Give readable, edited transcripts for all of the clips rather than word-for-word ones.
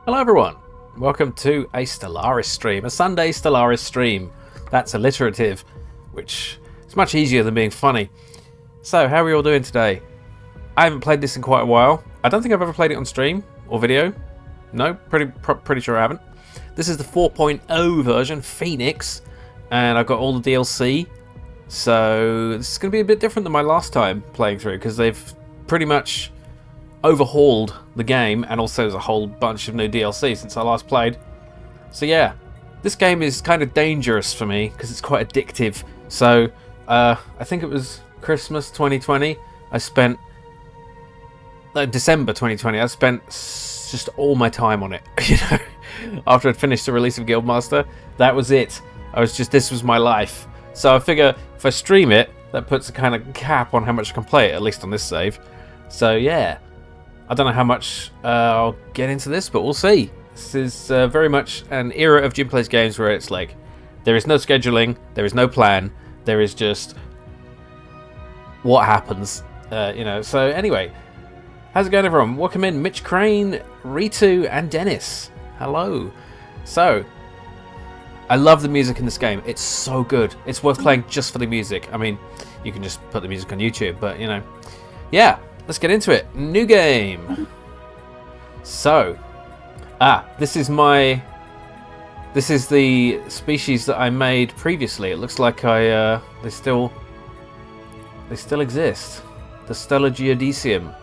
Hello everyone, welcome to a Stellaris stream, a Sunday Stellaris stream. That's alliterative, which is much easier than being funny. So, how are we all doing today? I haven't played this in quite a while. I don't think I've ever played it on stream or video. No, pretty sure I haven't. This is the 4.0 version, Phoenix, and I've got all the DLC. So this is going to be a bit different than my last time playing through, because they've pretty much overhauled the game, and also there's a whole bunch of new DLC since I last played. So yeah, this game is kind of dangerous for me because it's quite addictive. So I think it was Christmas 2020. I spent December 2020. I spent just all my time on it. You know, after I'd finished the release of Guildmaster, that was it. This was my life. So I figure if I stream it, that puts a kind of cap on how much I can play it, at least on this save. So yeah. I don't know how much I'll get into this, but we'll see. This is very much an era of Jim Plays games where it's like, there is no scheduling, there is no plan, there is just what happens. You know. So anyway, how's it going, everyone? Welcome in, Mitch Crane, Ritu, and Dennis. Hello. So, I love the music in this game. It's so good. It's worth playing just for the music. I mean, you can just put the music on YouTube, but you know, yeah. Let's get into it. New game. So, this is the species that I made previously. It looks like they still exist. The Stellar Geodesium.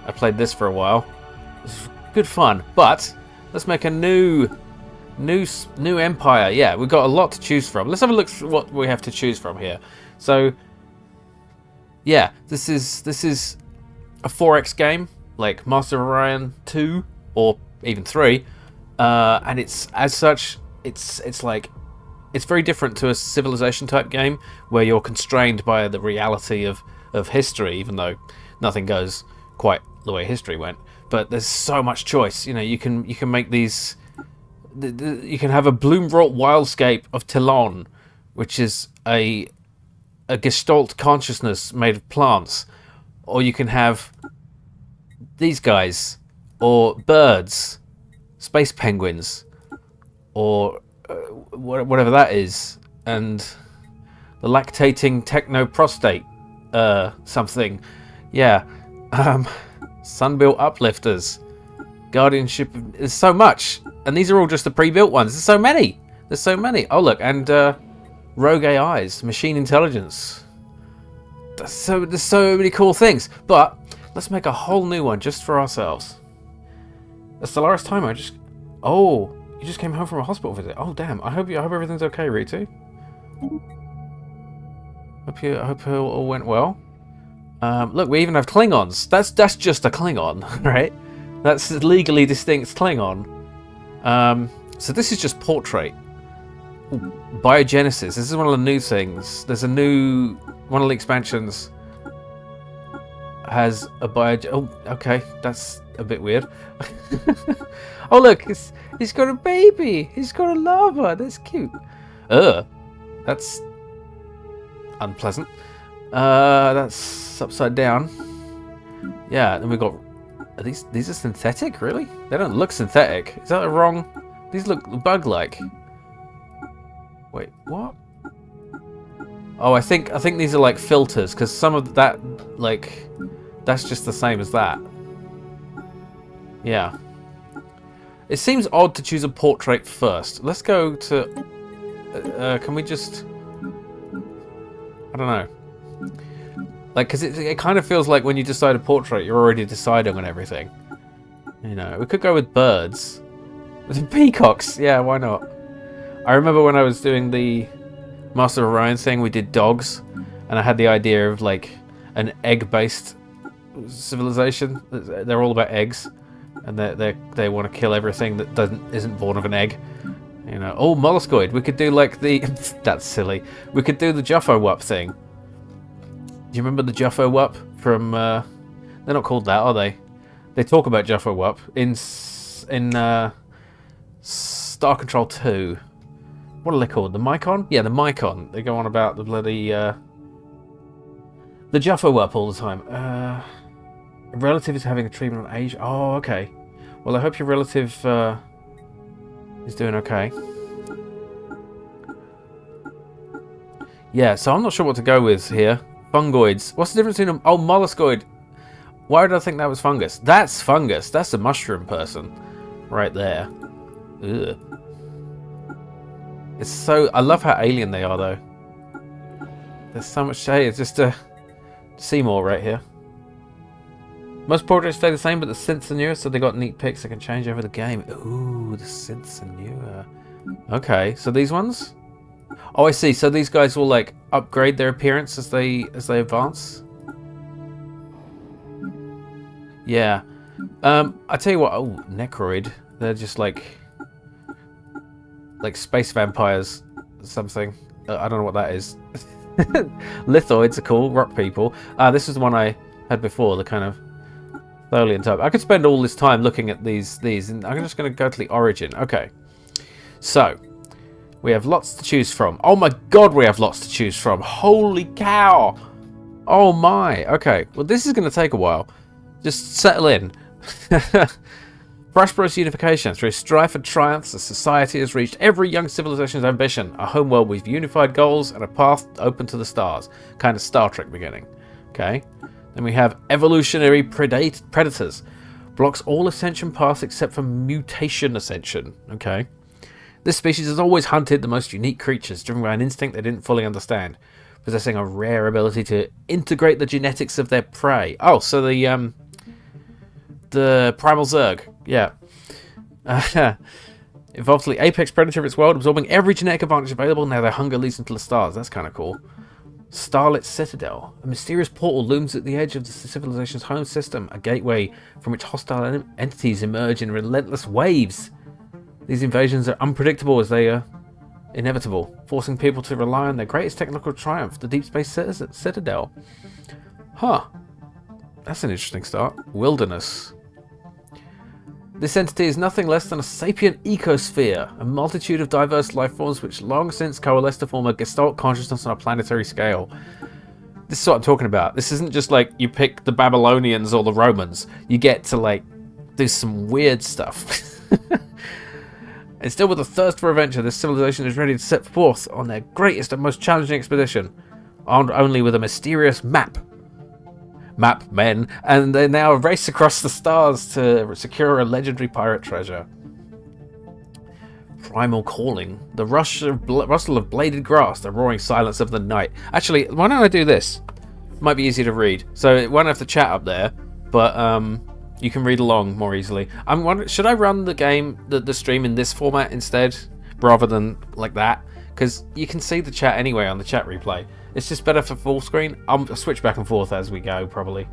I played this for a while. It's good fun. But let's make a new empire. Yeah, we've got a lot to choose from. Let's have a look at what we have to choose from here. So, yeah, this is a 4X game, like Master of Orion 2 or even 3, and it's as such, it's very different to a Civilization type game where you're constrained by the reality of history, even though nothing goes quite the way history went. But there's so much choice. You know, you can make these. You can have a Bloomwrought wildscape of Telon, which is a Gestalt consciousness made of plants. Or you can have these guys, or birds, space penguins, or whatever that is, and the lactating techno-prostate, something. Yeah. Sunbuilt uplifters, guardianship. There's so much, and these are all just the pre-built ones. There's so many. Oh look, and rogue AIs, machine intelligence. There's so many cool things, but let's make a whole new one just for ourselves. A Stellaris timer. Oh, you just came home from a hospital visit. Oh damn! I hope everything's okay, Ritu. I hope it all went well. Look, we even have Klingons. That's just a Klingon, right? That's a legally distinct Klingon. So this is just portrait. Ooh, biogenesis. This is one of the new things. There's a new. One of the expansions has a Oh, okay, that's a bit weird. Oh look, he's got a baby. He's got a lava. That's cute. That's unpleasant. That's upside down. Yeah, then we got. Are these are synthetic, really? They don't look synthetic. Is that a wrong? These look bug-like. Wait, what? Oh, I think these are like filters, because some of that, like, that's just the same as that. Yeah. It seems odd to choose a portrait first. Let's go to... can we just... I don't know. Like, because it kind of feels like when you decide a portrait, you're already deciding on everything. You know, we could go with birds. With peacocks, yeah, why not? I remember when I was doing the Master of Orion thing, we did dogs, and I had the idea of like an egg-based civilization. They're all about eggs, and they want to kill everything that isn't born of an egg. You know, oh, molluscoid. We could do like the that's silly. We could do the Juffo-Wup thing. Do you remember the Juffo-Wup from? They're not called that, are they? They talk about Juffo-Wup in Star Control 2. What are they called? The Mycon? Yeah, the Mycon. They go on about the bloody the Juffo-Wup all the time. A relative is having a treatment on age. Oh, okay. Well, I hope your relative is doing okay. Yeah, so I'm not sure what to go with here. Fungoids. What's the difference between them? Oh, molluscoid. Why did I think that was fungus? That's fungus. That's a mushroom person. Right there. Ugh. It's so... I love how alien they are, though. There's so much shade. It's just a... Seymour right here. Most portraits stay the same, but the synths are newer, so they got neat pics that can change over the game. Ooh, the synths are newer. Okay, so these ones? Oh, I see. So these guys will like upgrade their appearance as they advance. Yeah. I tell you what. Oh, Necroid. They're just like space vampires. Something. I don't know what that is. Lithoids are cool. Rock people. This is the one I had before. The kind of slowly and type. I could spend all this time looking at these, and I'm just going to go to the origin. Okay. So. We have lots to choose from. Oh my god, we have lots to choose from. Holy cow. Oh my. Okay. Well, this is going to take a while. Just settle in. Prosperous unification. Through strife and triumphs, the society has reached every young civilization's ambition. A homeworld with unified goals and a path open to the stars. Kind of Star Trek beginning. Okay. Then we have evolutionary predators. Blocks all ascension paths except for mutation ascension. Okay. This species has always hunted the most unique creatures, driven by an instinct they didn't fully understand, possessing a rare ability to integrate the genetics of their prey. Oh, so the primal Zerg, yeah. Evolved to the apex predator of its world, absorbing every genetic advantage available. Now their hunger leads them to the stars. That's kind of cool. Starlit Citadel. A mysterious portal looms at the edge of the civilization's home system, a gateway from which hostile entities emerge in relentless waves. These invasions are unpredictable as they are inevitable, forcing people to rely on their greatest technical triumph, the Deep Space Citadel. Huh. That's an interesting start. Wilderness. This entity is nothing less than a sapient ecosphere, a multitude of diverse life forms which long since coalesced to form a gestalt consciousness on a planetary scale. This is what I'm talking about. This isn't just like you pick the Babylonians or the Romans. You get to like do some weird stuff. And still with a thirst for adventure, this civilization is ready to set forth on their greatest and most challenging expedition, armed only with a mysterious map. Map men, and they now race across the stars to secure a legendary pirate treasure. Primal calling, the rustle of bladed grass, the roaring silence of the night. Actually, why don't I do this? Might be easy to read. So it won't have the chat up there, but you can read along more easily. I'm wondering, should I run the game, the stream in this format instead, rather than like that? Because you can see the chat anyway on the chat replay. It's just better for full screen. I'll switch back and forth as we go, probably.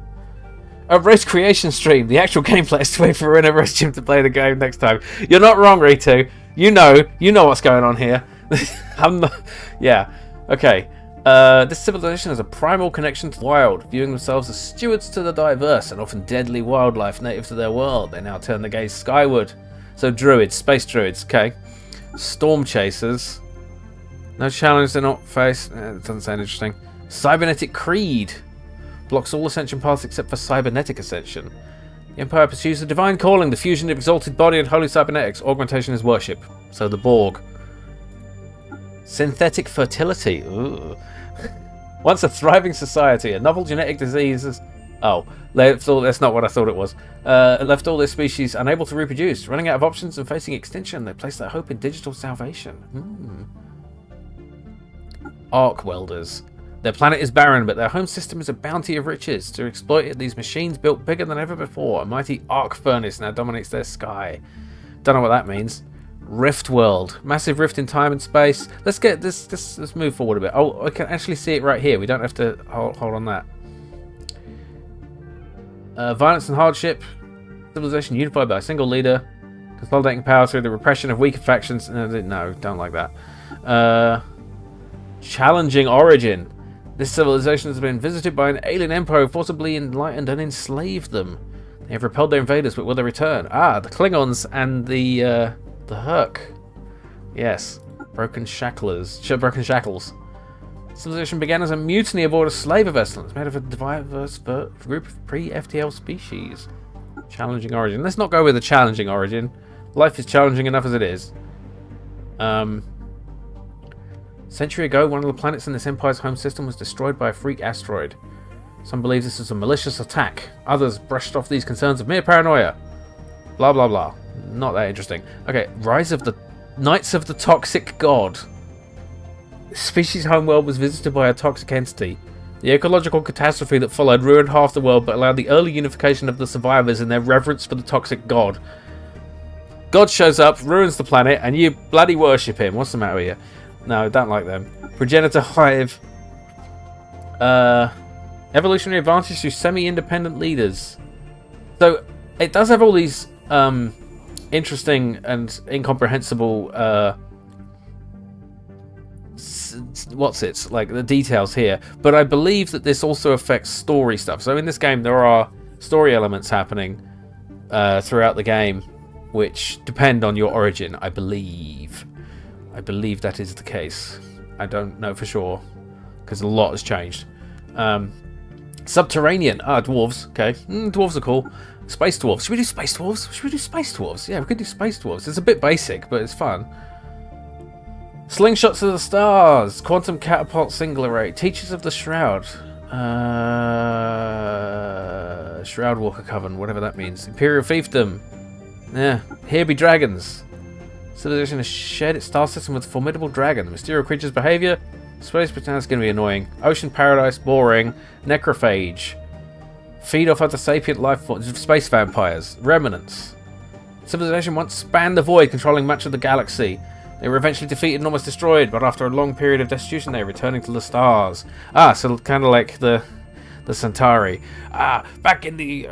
A race creation stream. The actual gameplay is to wait for Rena Jim to play the game next time. You're not wrong, Ritu. You know what's going on here. I'm not. Yeah. Okay. This civilization has a primal connection to the wild, viewing themselves as stewards to the diverse and often deadly wildlife native to their world. They now turn the gaze skyward. So druids, space druids, okay. Storm chasers. No challenge they're not faced. It doesn't sound interesting. Cybernetic creed. Blocks all ascension paths except for cybernetic ascension. The Empire pursues the divine calling, the fusion of exalted body and holy cybernetics. Augmentation is worship. So the Borg. Synthetic fertility. Ooh. Once a thriving society, a novel genetic disease. Oh, that's not what I thought it was. Left all their species unable to reproduce, running out of options and facing extinction. They place their hope in digital salvation. Arc welders. Their planet is barren, but their home system is a bounty of riches. To exploit it, these machines built bigger than ever before. A mighty arc furnace now dominates their sky. Don't know what that means. Rift world. Massive rift in time and space. Let's get this. Let's move forward a bit. Oh, I can actually see it right here. We don't have to hold on that. Violence and hardship. Civilization unified by a single leader. Consolidating power through the repression of weaker factions. No, don't like that. Challenging origin. This civilization has been visited by an alien empire who forcibly enlightened and enslaved them. They have repelled their invaders, but will they return? Ah, the Klingons and the Herc. Yes. Broken shackles. Civilization began as a mutiny aboard a slaver vessel. It's made of a diverse group of pre-FTL species. Challenging origin. Let's not go with a challenging origin. Life is challenging enough as it is. Century ago, one of the planets in this Empire's home system was destroyed by a freak asteroid. Some believe this was a malicious attack. Others brushed off these concerns of mere paranoia. Blah, blah, blah. Not that interesting. Okay, Rise of the Knights of the Toxic God. The species' homeworld was visited by a toxic entity. The ecological catastrophe that followed ruined half the world, but allowed the early unification of the survivors in their reverence for the toxic god. God shows up, ruins the planet, and you bloody worship him. What's the matter with you? No, I don't like them. Progenitor Hive. Evolutionary advantage to semi-independent leaders. So, it does have all these interesting and incomprehensible like the details here, but I believe that this also affects story stuff. So in this game there are story elements happening throughout the game which depend on your origin. I believe that is the case. I don't know for sure because a lot has changed. Subterranean. Dwarves. Okay, dwarves are cool. Space dwarves. Should we do space dwarves? Should we do space dwarves? Yeah, we could do space dwarves. It's a bit basic, but it's fun. Slingshots of the stars. Quantum catapult singular rate. Teachers of the Shroud. Shroud Walker Coven, whatever that means. Imperial Fiefdom. Yeah. Here be dragons. Civilization has shared its star system with a formidable dragon. The mysterious creature's behavior. Space pretend is going to be annoying. Ocean Paradise, boring. Necrophage. Feed off other sapient life forms. Space vampires. Remnants. Civilization once spanned the void, controlling much of the galaxy. They were eventually defeated and almost destroyed, but after a long period of destitution, they are returning to the stars. So kind of like the Centauri. Back in the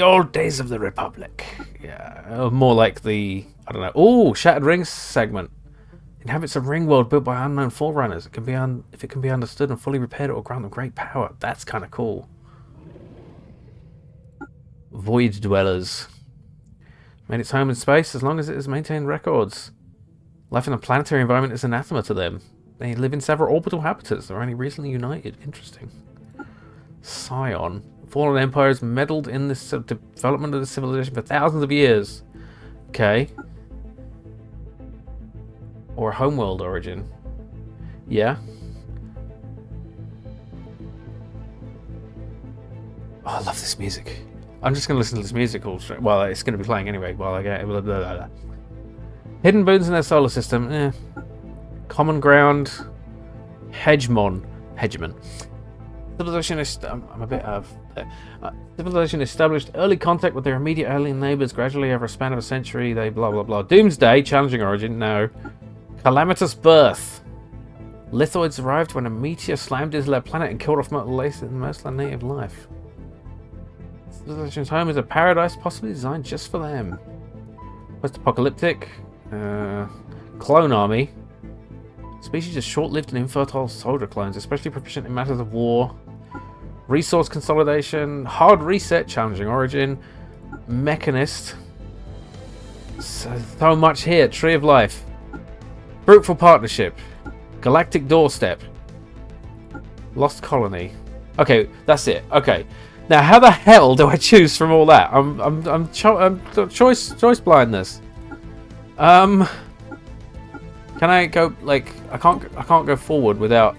old days of the Republic. Yeah, more like the, I don't know. Oh, Shattered Rings segment. Inhabits a ring world built by unknown forerunners. If it can be understood and fully repaired, it will grant them great power. That's kind of cool. Void Dwellers. Made its home in space as long as it has maintained records. Life in a planetary environment is anathema to them. They live in several orbital habitats. They're only recently united. Interesting. Scion. Fallen empires meddled in the development of the civilization for thousands of years. Okay. Or a homeworld origin. Yeah. Oh, I love this music. I'm just going to listen to this music all straight. Well, it's going to be playing anyway while I get... Blah, blah, blah, blah. Hidden boons in their solar system. Common ground. Hegemon. Civilization I'm a bit out of... civilization established early contact with their immediate alien neighbours. Gradually, over a span of a century, they blah blah blah. Doomsday. Challenging origin. No. Calamitous birth. Lithoids arrived when a meteor slammed into their planet and killed off most of their native life. Civilization's home is a paradise possibly designed just for them. Post-apocalyptic. Clone army. Species of short-lived and infertile soldier clones, especially proficient in matters of war. Resource consolidation. Hard reset. Challenging origin. Mechanist. So much here. Tree of life. Fruitful partnership. Galactic doorstep. Lost colony. Okay, that's it. Okay. Now, how the hell do I choose from all that? I'm choice blindness. Can I go like I can't go forward without?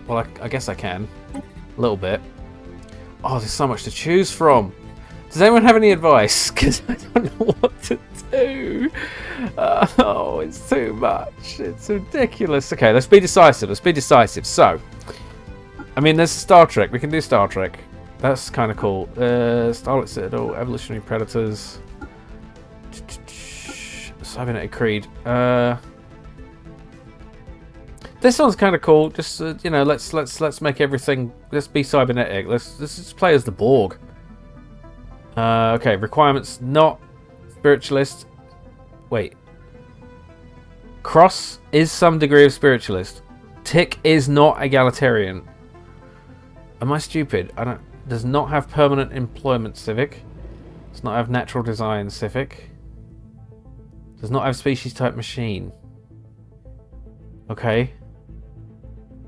Well, I guess I can. A little bit. Oh, there's so much to choose from. Does anyone have any advice? Because I don't know what to do. Oh, it's too much. It's ridiculous. Okay, let's be decisive. So, I mean, there's Star Trek. We can do Star Trek. That's kind of cool. Starlit Citadel, Evolutionary Predators, Cybernetic Creed. This one's kind of cool. Just you know, let's make everything. Let's be cybernetic. Let's just play as the Borg. Okay, requirements: not spiritualist. Wait. Cross is some degree of spiritualist. Tick is not egalitarian. Am I stupid? I don't. Does not have permanent employment civic. Does not have natural design civic. Does not have species type machine. Okay.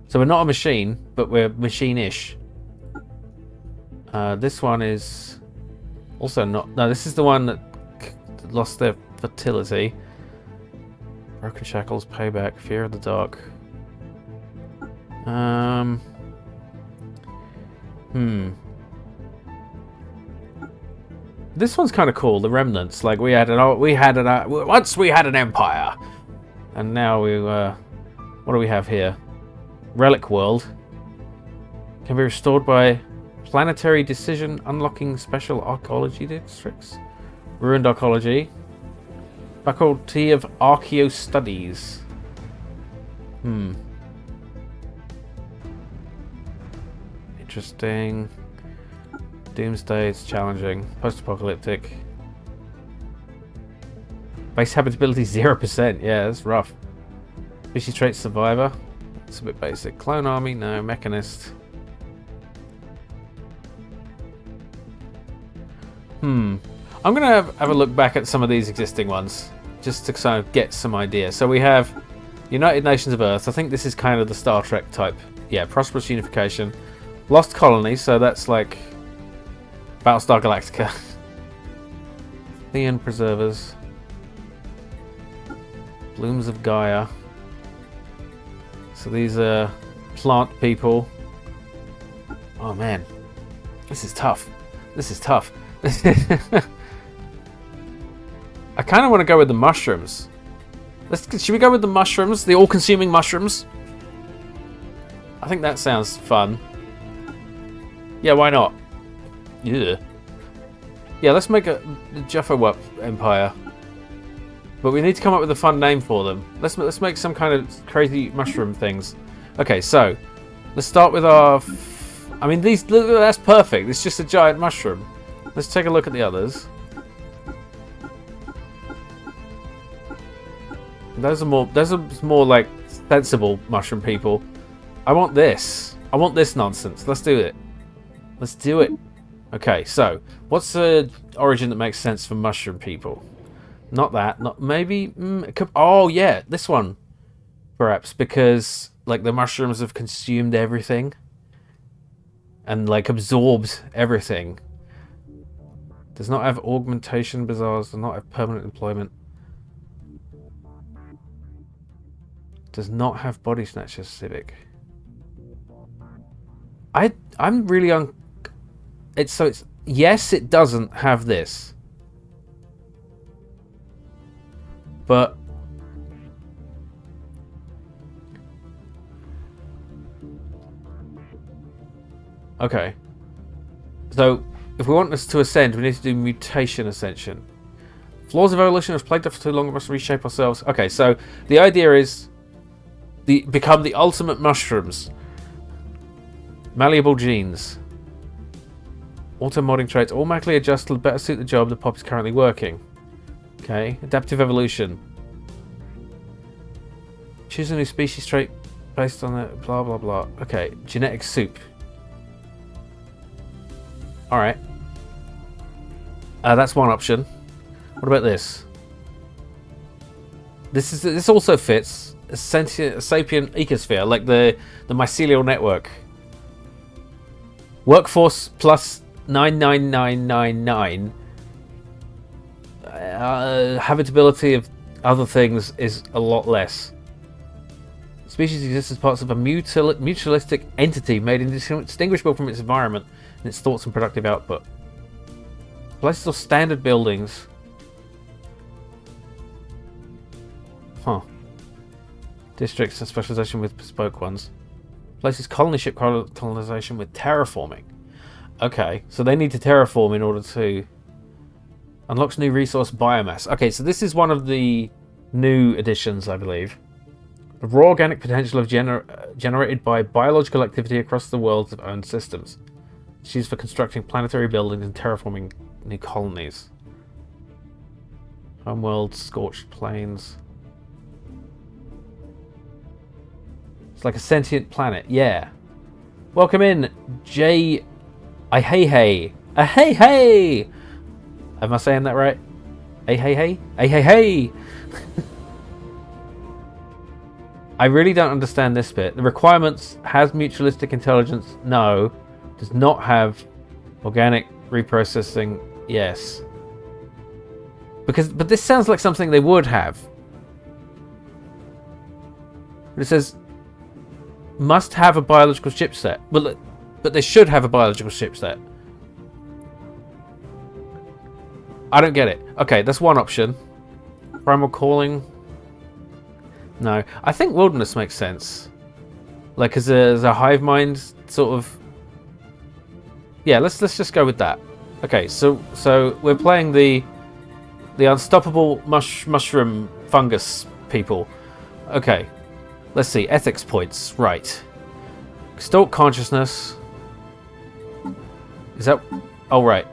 So we're not a machine, but we're machine-ish. This one is Also not... No, this is the one that lost their fertility. Broken Shackles, Payback, Fear of the Dark. This one's kind of cool. The Remnants. Like once we had an empire, and now we what do we have here? Relic World can be restored by planetary decision, unlocking special archaeology districts. Ruined archaeology. Faculty of Archaeo Studies. Interesting. Doomsday, it's challenging. Post-apocalyptic. Base habitability 0%. Yeah, that's rough. Species trait survivor. It's a bit basic. Clone army, no. Mechanist. I'm going to have a look back at some of these existing ones, just to kind of get some idea. So we have United Nations of Earth. I think this is kind of the Star Trek type. Yeah, Prosperous Unification. Lost Colony, so that's like Battlestar Galactica. Thean Preservers. Blooms of Gaia. So these are plant people. Oh man. This is tough. This is tough. I kind of want to go with the mushrooms. Should we go with the mushrooms? The all-consuming mushrooms? I think that sounds fun. Yeah, why not? Yeah. Yeah, let's make a Jaffa Empire. But we need to come up with a fun name for them. Let's make some kind of crazy mushroom things. Okay, so let's start with our... I mean, that's perfect. It's just a giant mushroom. Let's take a look at the others. Those are more like sensible mushroom people. I want this. I want this nonsense. Let's do it. Let's do it. Okay, so what's the origin that makes sense for mushroom people? Not that. Not maybe. Oh yeah, this one, perhaps, because like the mushrooms have consumed everything and like absorbed everything. Does not have augmentation bazaars. Does not have permanent employment. Does not have body snatcher civic. I'm really it's yes, it doesn't have this. But okay. So if we want this to ascend, we need to do mutation ascension. Flaws of evolution have plagued us for too long, we must reshape ourselves. Okay, so the idea is become the ultimate mushrooms. Malleable genes. Auto-modding traits. Automatically adjust to better suit the job the pop is currently working. Okay. Adaptive evolution. Choose a new species trait based on it. Blah, blah, blah. Okay. Genetic soup. Alright. That's one option. What about this? This also fits. A sapient ecosphere, like the mycelial network. Workforce plus 99999. Habitability of other things is a lot less. Species exists as parts of a mutualistic entity made indistinguishable from its environment and its thoughts and productive output. Places or standard buildings. Huh. Districts and specialization with bespoke ones. Places colony ship colonization with terraforming. Okay, so they need to terraform in order to... Unlocks new resource biomass. Okay, so this is one of the new additions, I believe. The raw organic potential of generated by biological activity across the world's own systems. It's used for constructing planetary buildings and terraforming new colonies. Homeworld, scorched plains. It's like a sentient planet, yeah. Welcome in, J. Hey. Am I saying that right? Hey. I really don't understand this bit. The requirements has mutualistic intelligence. No. Does not have organic reprocessing Yes. But this sounds like something they would have. But it says must have a biological chipset. Well, but they should have a biological chipset. I don't get it. Okay, that's one option. Primal calling. No, I think wilderness makes sense. Like as a hive mind sort of. Yeah, let's just go with that. Okay, so we're playing the unstoppable mushroom fungus people. Okay, let's see ethics points. Right, extort consciousness. Is that? Oh right.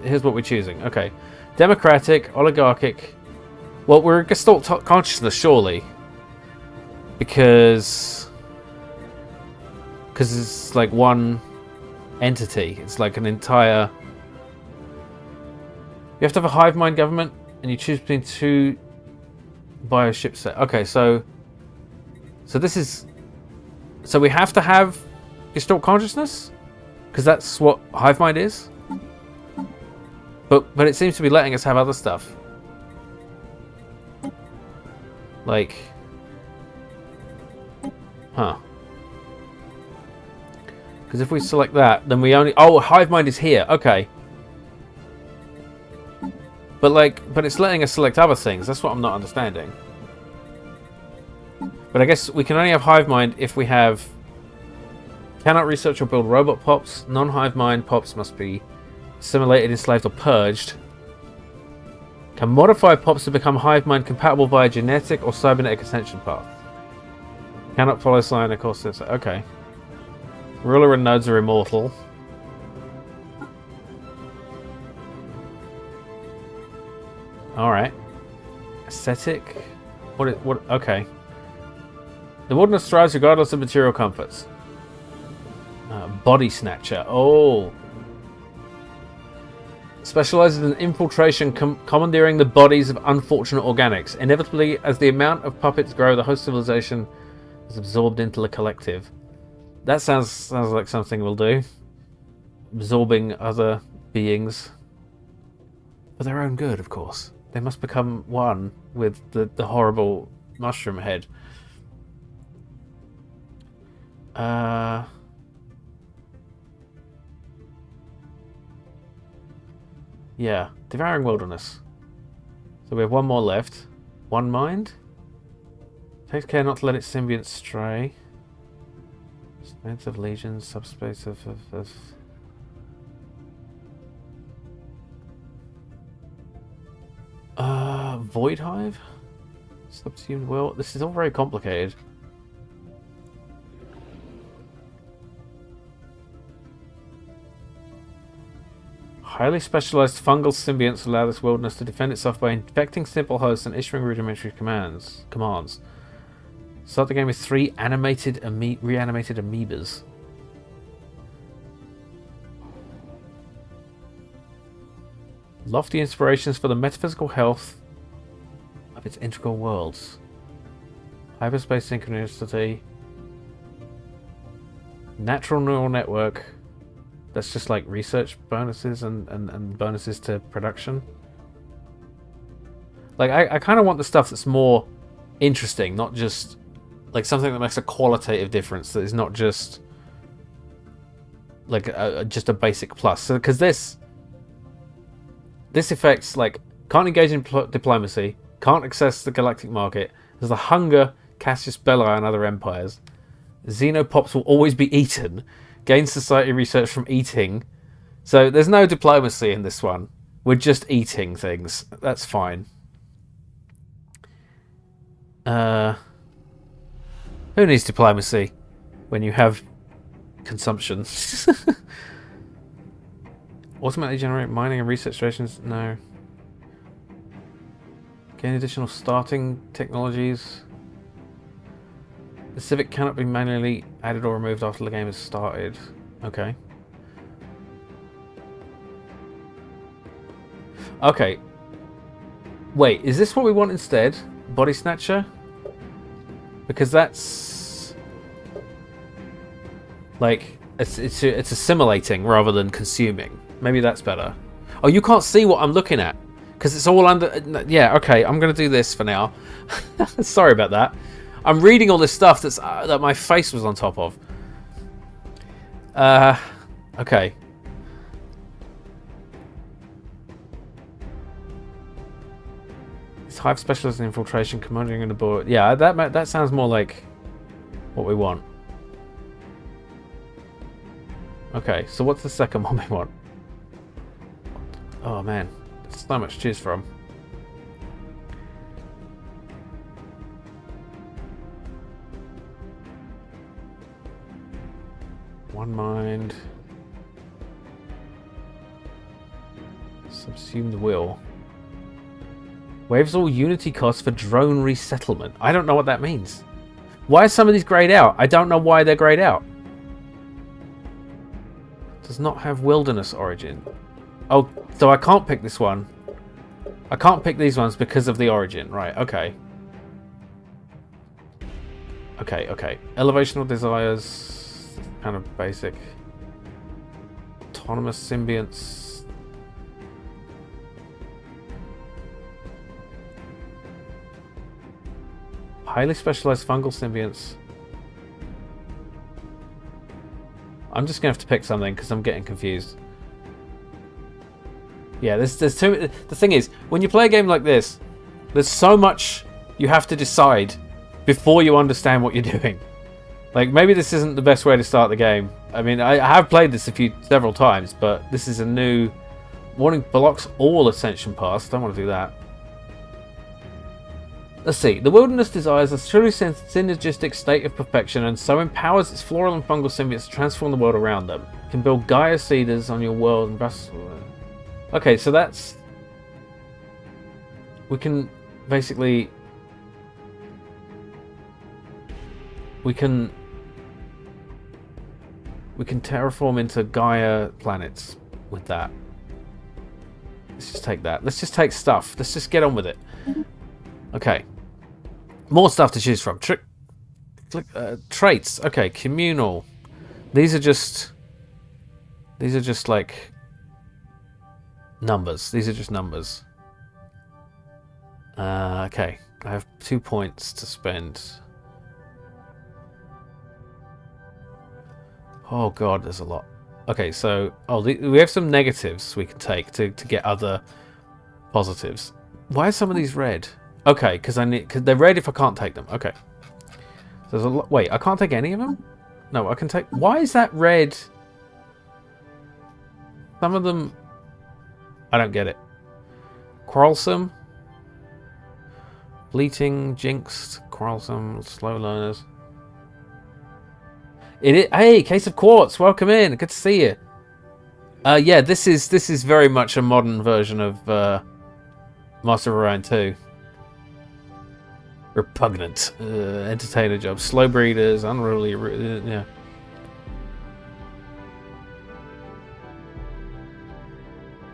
Here's what we're choosing. Okay, democratic, oligarchic. Well, we're gestalt consciousness surely, because it's like one entity. It's like an entire. You have to have a hive mind government, and you choose between two bioship set. Okay, so this is. So we have to have gestalt consciousness, because that's what hive mind is. But it seems to be letting us have other stuff. Like, huh? Because if we select that, then we only. Oh, hive mind is here. Okay. But it's letting us select other things. That's what I'm not understanding. But I guess we can only have hive mind if we have. Cannot research or build robot pops. Non-hive mind pops must be assimilated, enslaved, or purged. Can modify pops to become hive mind compatible via genetic or cybernetic ascension path. Cannot follow sign of course. Okay. Ruler and nodes are immortal. Alright. Aesthetic. What? Okay. The wilderness thrives regardless of material comforts. Body snatcher. Oh. Specializes in infiltration, commandeering the bodies of unfortunate organics. Inevitably, as the amount of puppets grow, the host civilization is absorbed into the collective. That sounds like something we'll do. Absorbing other beings. For their own good, of course. They must become one with the horrible mushroom head. Yeah, devouring wilderness. So we have one more left. One mind. Takes care not to let its symbiont stray. Space of legions, subspace of Void Hive? Subsumed will. This is all very complicated. Highly specialized fungal symbionts allow this wilderness to defend itself by infecting simple hosts and issuing rudimentary commands. Start the game with 3 reanimated amoebas. Lofty inspirations for the metaphysical health of its integral worlds. Hyperspace synchronicity. Natural neural network. That's just like research bonuses and bonuses to production. Like, I kind of want the stuff that's more interesting, not just like something that makes a qualitative difference, that is not just like just a basic plus. So, because this affects, like, can't engage in diplomacy, can't access the galactic market, there's the hunger, Cassius Belli and other empires. Xenopops will always be eaten. Gain society research from eating. So there's no diplomacy in this one. We're just eating things. That's fine. Who needs diplomacy when you have consumption? Automatically generate mining and research stations? No. Gain additional starting technologies. The Civic cannot be manually added or removed after the game has started. Okay. Okay. Wait, is this what we want instead? Body Snatcher? Because that's... like, it's assimilating rather than consuming. Maybe that's better. Oh, you can't see what I'm looking at because it's all under. Yeah, okay. I'm gonna do this for now. Sorry about that. I'm reading all this stuff that my face was on top of. Okay. It's hive specialist in infiltration, commanding in the board. Yeah, that sounds more like what we want. Okay, so what's the second one we want? Oh man, there's so much to choose from. One mind. Subsume the will. Waives all unity costs for drone resettlement. I don't know what that means. Why are some of these grayed out? I don't know why they're grayed out. Does not have wilderness origin. Oh, so I can't pick this one. I can't pick these ones because of the origin. Right, okay. Okay. Elevational desires. Kind of basic. Autonomous symbionts. Highly specialized fungal symbionts. I'm just gonna have to pick something because I'm getting confused. Yeah, there's too. The thing is, when you play a game like this, there's so much you have to decide before you understand what you're doing. Like, maybe this isn't the best way to start the game. I mean, I have played this several times, but this is a new warning. Blocks all ascension paths. Don't want to do that. Let's see. The wilderness desires a truly synergistic state of perfection, and so empowers its floral and fungal symbionts to transform the world around them. You can build Gaia seeders on your world and vessel. Okay, so that's... We can basically... We can terraform into Gaia planets with that. Let's just take that. Let's just take stuff. Let's just get on with it. Okay. More stuff to choose from. Traits. Okay, communal. These are just like numbers. These are just numbers. Okay. I have 2 points to spend. Oh god, there's a lot. Okay, so we have some negatives we can take to get other positives. Why are some of these red? Okay, because they're red if I can't take them. Okay. So there's a lot. Wait, I can't take any of them? No, I can take. Why is that red? Some of them, I don't get it. Quarrelsome, bleating, jinxed, quarrelsome, slow learners. Hey, Case of Quartz, welcome in. Good to see you. Yeah, this is very much a modern version of Master of Orion 2. Repugnant, entertainer job, slow breeders, unruly, yeah.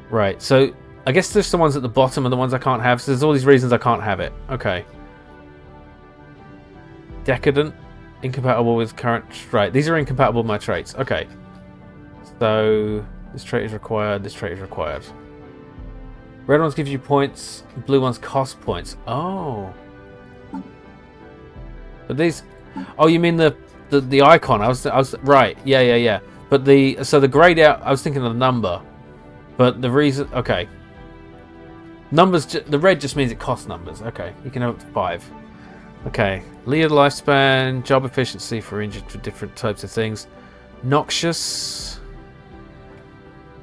Right, so I guess there's the ones at the bottom and the ones I can't have. So there's all these reasons I can't have it. Okay. Decadent. Incompatible with current... Right, these are incompatible with my traits. Okay. So, this trait is required, this trait is required. Red ones give you points, blue ones cost points. Oh. But these... Oh, you mean the icon. I was right. Yeah. But so the grayed out... I was thinking of the number. But the reason... Okay. Numbers... The red just means it costs numbers. Okay. You can have up to 5. Okay, leader lifespan, job efficiency for injured for different types of things. Noxious.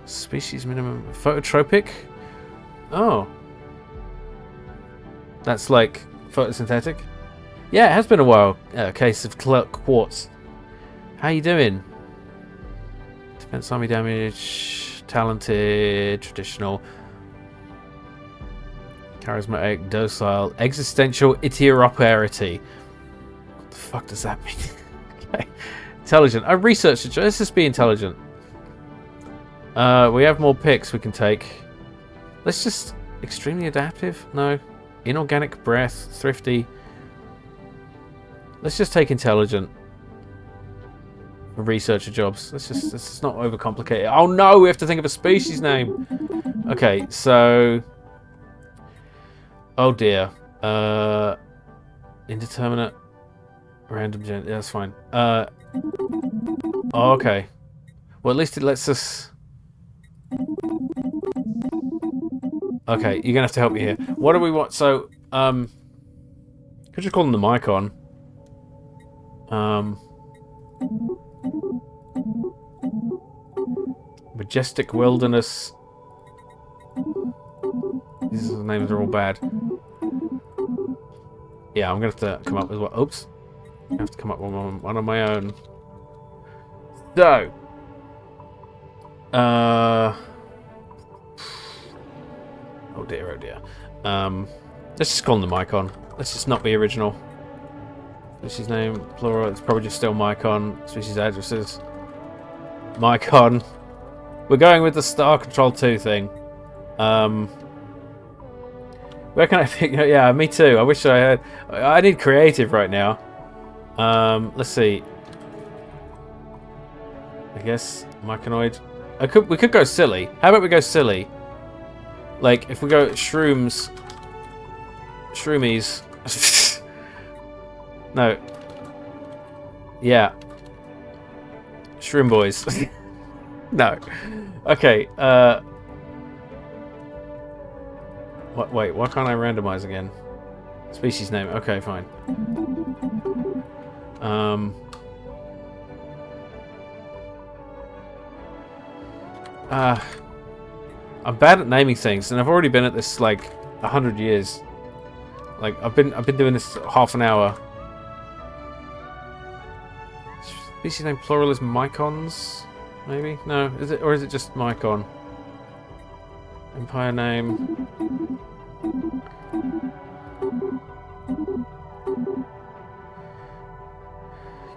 Species minimum. Phototropic. Oh. That's like photosynthetic. Yeah, it has been a while. Case of Quartz. How you doing? Defense army damage. Talented. Traditional. Charismatic, docile, existential interoperability. What the fuck does that mean? Okay. Intelligent. I researched it. Let's just be intelligent. We have more picks we can take. Let's just... Extremely adaptive? No. Inorganic breath. Thrifty. Let's just take intelligent. For researcher jobs. Let's just not overcomplicate it. Oh no! We have to think of a species name! Okay, so... Oh dear. Indeterminate. Random gen... Yeah, that's fine. Oh, okay. Well, at least it lets us... Okay, you're gonna have to help me here. What do we want? So, could you call them the Mycon? Majestic Wilderness. These names are all bad. Yeah, I'm gonna have to come up with what. Oops. I have to come up with one on my own. So, oh dear, oh dear. Let's just call them the Mycon. Let's just not be original. Species name, plural. It's probably just still Mycon. Species addresses. Mycon. We're going with the Star Control 2 thing. Where can I pick? Yeah, me too. I wish I had. I need creative right now. Let's see. I guess Myconoid. We could go silly. How about we go silly? Like if we go shrooms. Shroomies. No. Yeah. Shroom boys. No. Okay. Wait. Why can't I randomize again? Species name. Okay, fine. I'm bad at naming things, and I've already been at this like 100 years. Like I've been doing this half an hour. Species name plural is Mycons, maybe? No, is it, or is it just Mycon? Empire name.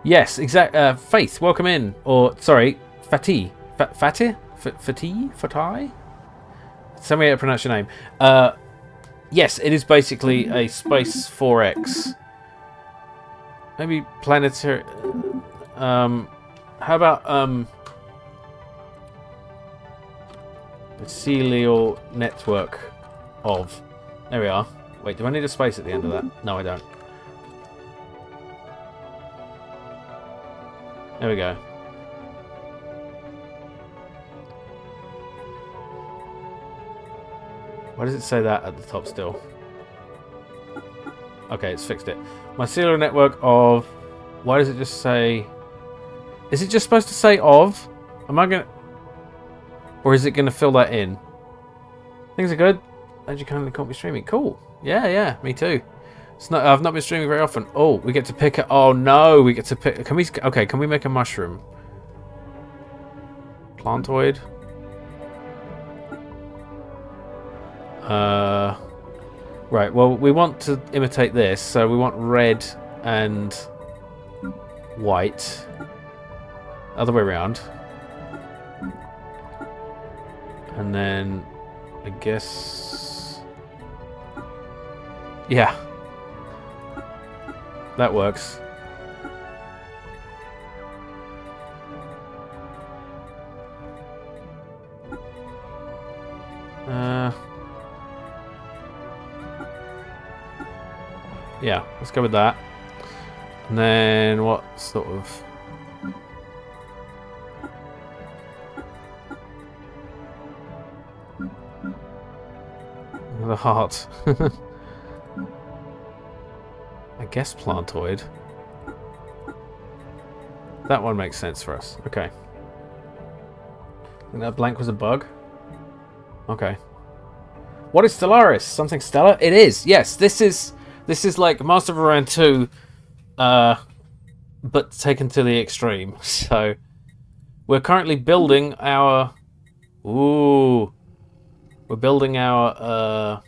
Yes, exact. Faith, welcome in. Or sorry, Fatih. Fatih? Fatih? Tell me how to pronounce your name. Yes, it is basically a Space 4X. Maybe planetary. How about Celial network of. There we are. Wait, do I need a space at the end of that? No, I don't. There we go. Why does it say that at the top still? Okay, it's fixed it. Mycelial network of... Why does it just say... Is it just supposed to say of? Am I gonna... Or is it gonna fill that in? Things are good. And you kindly caught me streaming. Cool. Yeah, me too. It's not, I've not been streaming very often. Oh, we get to pick it. Oh no, we get to pick... Can we... Okay, can we make a mushroom? Plantoid. Right, well, we want to imitate this, so we want red and white. Other way around. And then, I guess... Yeah. That works. Yeah, let's go with that. And then what sort of... The heart. I guess plantoid. That one makes sense for us. Okay. I think that blank was a bug. Okay. What is Stellaris? Something stellar? It is. Yes, this is like Master of Orion 2, but taken to the extreme. So we're currently building our... Ooh. We're building our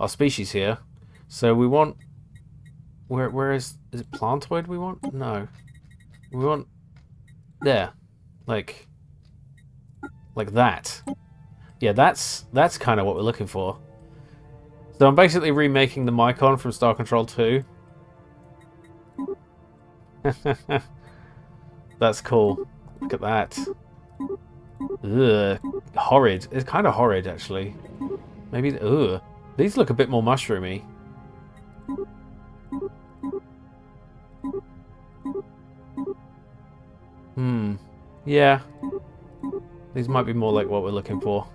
species here. So we want... Where is it plantoid we want? No. We want... There. Like that. Yeah, that's kind of what we're looking for. So I'm basically remaking the Mycon from Star Control 2. That's cool. Look at that. Ugh. horrid. It's kind of horrid, actually. Maybe... Ugh. These look a bit more mushroomy. Yeah. These might be more like what we're looking for.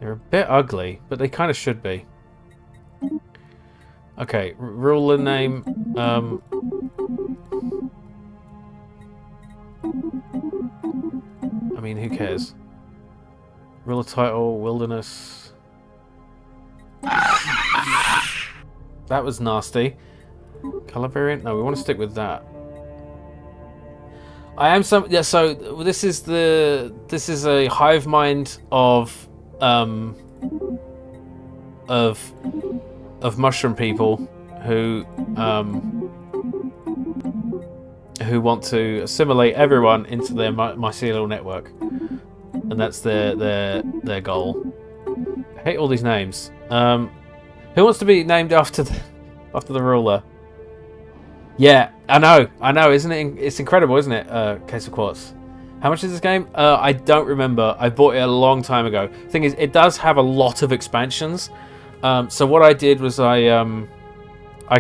They're a bit ugly, but they kind of should be. Okay, ruler name. I mean, who cares? Ruler title, wilderness. That was nasty. Color variant? No, we want to stick with that. I am some. Yeah. So this is a hive mind of mushroom people who want to assimilate everyone into their mycelial network, and that's their goal. I hate all these names. Who wants to be named after the ruler? Yeah, I know, isn't it? It's incredible, isn't it? Case of Quartz. How much is this game? I don't remember. I bought it a long time ago. Thing is, it does have a lot of expansions. So what I did was I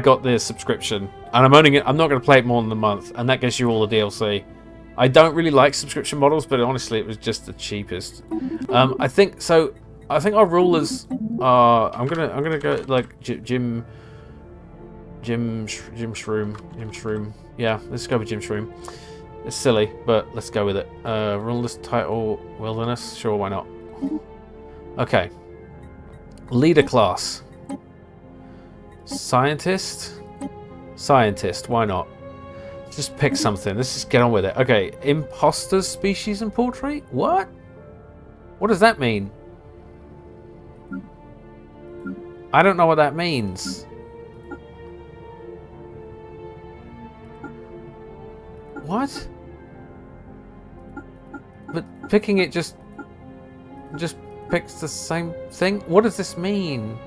got the subscription, and I'm not going to play it more than a month, and that gets you all the DLC. I don't really like subscription models, but honestly, it was just the cheapest. I think our rulers are. I'm gonna go like Jim Shroom. Yeah, let's go with Jim Shroom. It's silly, but let's go with it. Ruler's title, wilderness. Sure, why not? Okay. Leader class. Scientist. Why not? Just pick something. Let's just get on with it. Okay. Imposters, species, and portrait. What? What does that mean? I don't know what that means. What? But picking it just picks the same thing? What does this mean?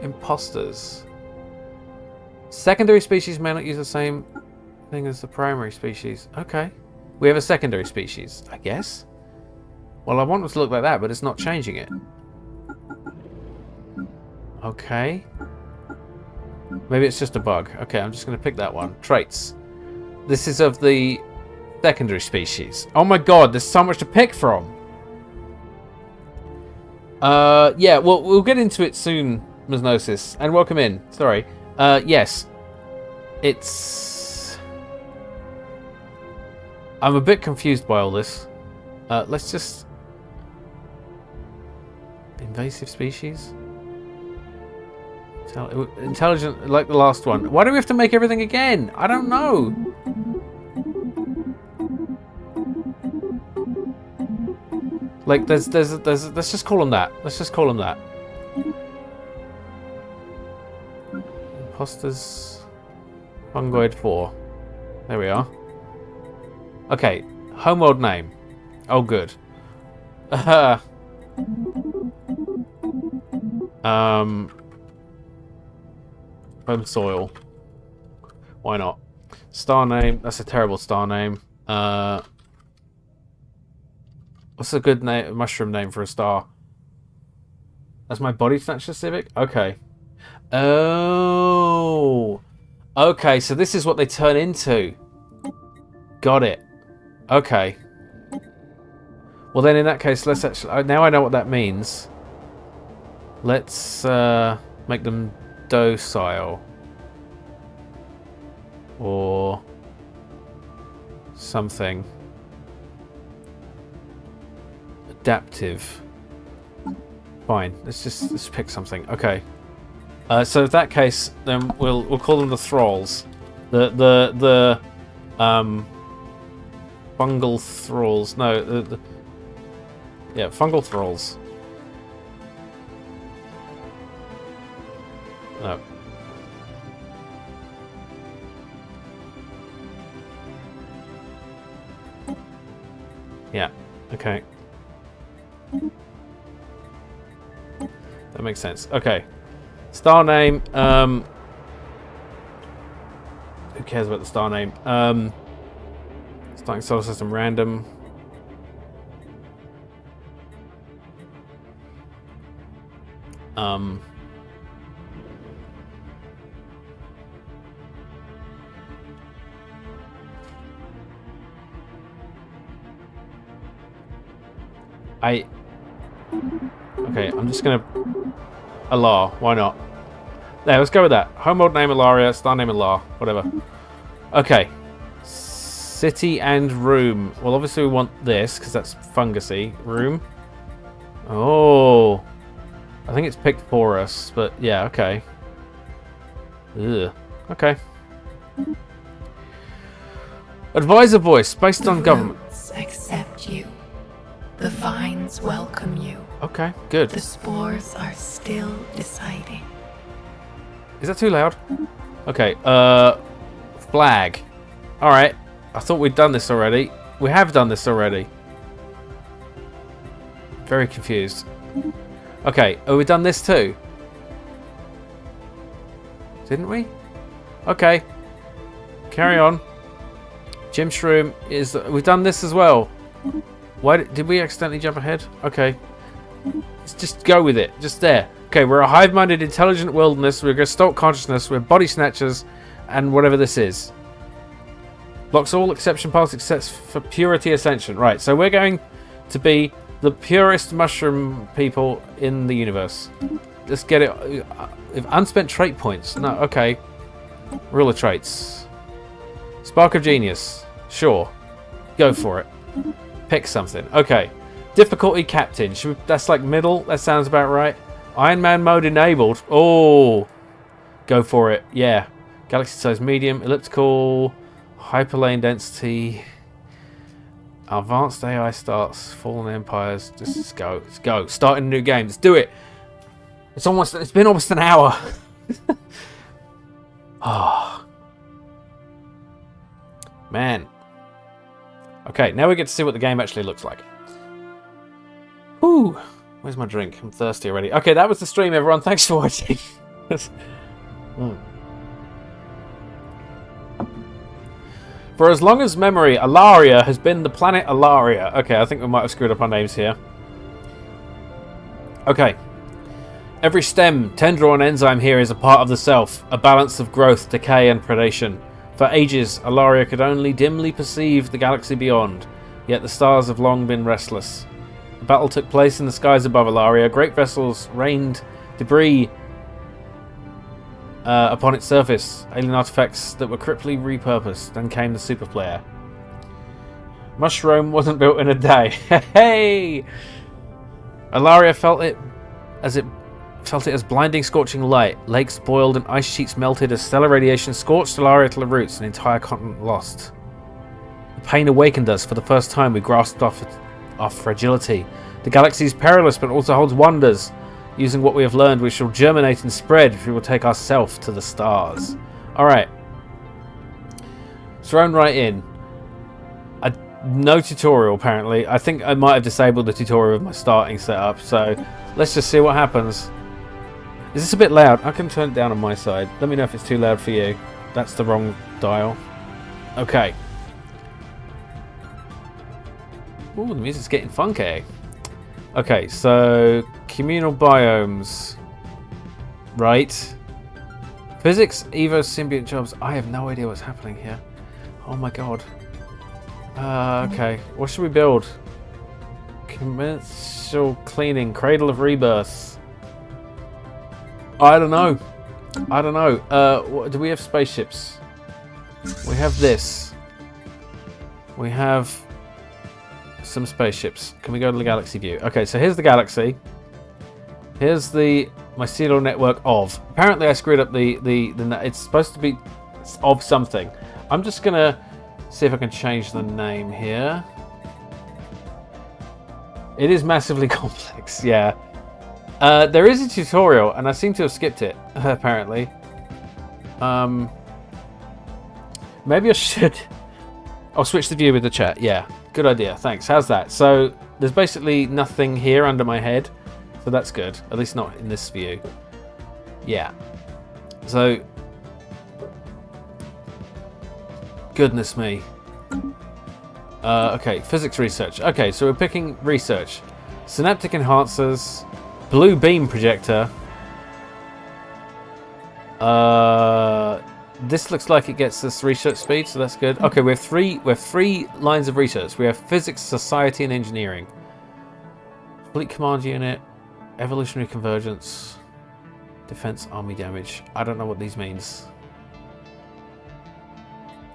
Imposters. Secondary species may not use the same thing as the primary species. Okay. We have a secondary species, I guess. Well, I want it to look like that, but it's not changing it. Okay. Maybe it's just a bug. Okay, I'm just going to pick that one. Traits. This is of the secondary species. Oh my god, there's so much to pick from. Yeah, well, we'll get into it soon, Mesnosis. And welcome in. Sorry. Yes. It's... I'm a bit confused by all this. Let's just... Invasive species? Intelligent, like the last one. Why do we have to make everything again? I don't know. Like, let's just call them that. Let's just call them that. Imposters. Fungoid 4. There we are. Okay. Homeworld name. Oh, good. Home soil. Why not? Star name. That's a terrible star name. What's a good name? Mushroom name for a star? That's my body snatcher civic? Okay. Oh. Okay, so this is what they turn into. Got it. Okay. Well then in that case, let's actually... Now I know what that means. Let's make them docile. Or something. Adaptive. Fine. Let's pick something. Okay. So in that case, then we'll call them the thralls. The fungal thralls. No, yeah, fungal thralls. No. Yeah. Okay. That makes sense. Okay. Star name. Who cares about the star name? Starting solar system random. Um, Okay, I'm just gonna... Alar, why not? There, let's go with that. Homeworld name Alaria, star name Alar, whatever. Okay. City and room. Well, obviously we want this, because that's fungusy. Room. Oh. I think it's picked for us, but yeah, okay. Ugh. Okay. Advisor voice, based on government. Accept you. The vines welcome you. Okay, good. The spores are still deciding. Is that too loud? Okay, flag. Alright. I thought we'd done this already. We have done this already. Very confused. Okay, have we done this too? Didn't we? Okay. Carry on. Gym Shroom is... We've done this as well. Why did we accidentally jump ahead? Okay. Let's just go with it. Just there. Okay, we're a hive-minded, intelligent wilderness. We're Gestalt consciousness. We're body snatchers. And whatever this is. Blocks all exception paths except for purity ascension. Right, so we're going to be the purest mushroom people in the universe. Let's get it. If unspent trait points. No, okay. Ruler traits. Spark of genius. Sure. Go for it. Pick something. Okay. Difficulty captain. That's like middle. That sounds about right. Iron Man mode enabled. Oh. Go for it. Yeah. Galaxy size medium. Elliptical. Hyperlane density. Advanced AI starts. Fallen empires. Just go. Let's go. Starting a new game. Let's do it. It's been almost an hour. Oh. Man. Okay, now we get to see what the game actually looks like. Whew. Where's my drink? I'm thirsty already. Okay, that was the stream, everyone. Thanks for watching. For as long as memory, Alaria has been the planet Alaria. Okay, I think we might have screwed up our names here. Okay. Every stem, tendril, and enzyme here is a part of the self, a balance of growth, decay, and predation. For ages, Alaria could only dimly perceive the galaxy beyond, yet the stars have long been restless. A battle took place in the skies above Alaria. Great vessels rained debris upon its surface, alien artifacts that were cryptically repurposed. Then came the super player. Mushroom wasn't built in a day. Hey! Alaria felt it as blinding, scorching light. Lakes boiled and ice sheets melted as stellar radiation scorched Alaria to the roots, an entire continent lost. The pain awakened us. For the first time, we grasped our fragility. The galaxy is perilous, but also holds wonders. Using what we have learned, we shall germinate and spread. We will take ourselves to the stars. Alright. Thrown right in. No tutorial, apparently. I think I might have disabled the tutorial with my starting setup, so let's just see what happens. Is this a bit loud? I can turn it down on my side. Let me know if it's too loud for you. That's the wrong dial. Okay. Ooh, the music's getting funky. Okay, so communal biomes. Right. Physics, Evo, symbiont jobs. I have no idea what's happening here. Oh my god. Okay. What should we build? Commercial cleaning. Cradle of rebirth. I don't know. I don't know. Do we have spaceships? We have this. We have some spaceships. Can we go to the galaxy view? Okay, so here's the galaxy. Here's the mycelial network of. Apparently I screwed up the it's supposed to be of something. I'm just gonna see if I can change the name here. It is massively complex, yeah. There is a tutorial, and I seem to have skipped it, apparently. Maybe I should... I'll switch the view with the chat, yeah. Good idea, thanks. How's that? So, there's basically nothing here under my head, so that's good. At least not in this view. Yeah. So... Goodness me. Okay, physics research. Okay, so we're picking research. Synaptic enhancers, Blue beam projector. This looks like it gets us research speed, so that's good. Okay, we have three lines of research. We have physics, society, and engineering. Fleet command unit, evolutionary convergence, defense, army damage. I don't know what these means.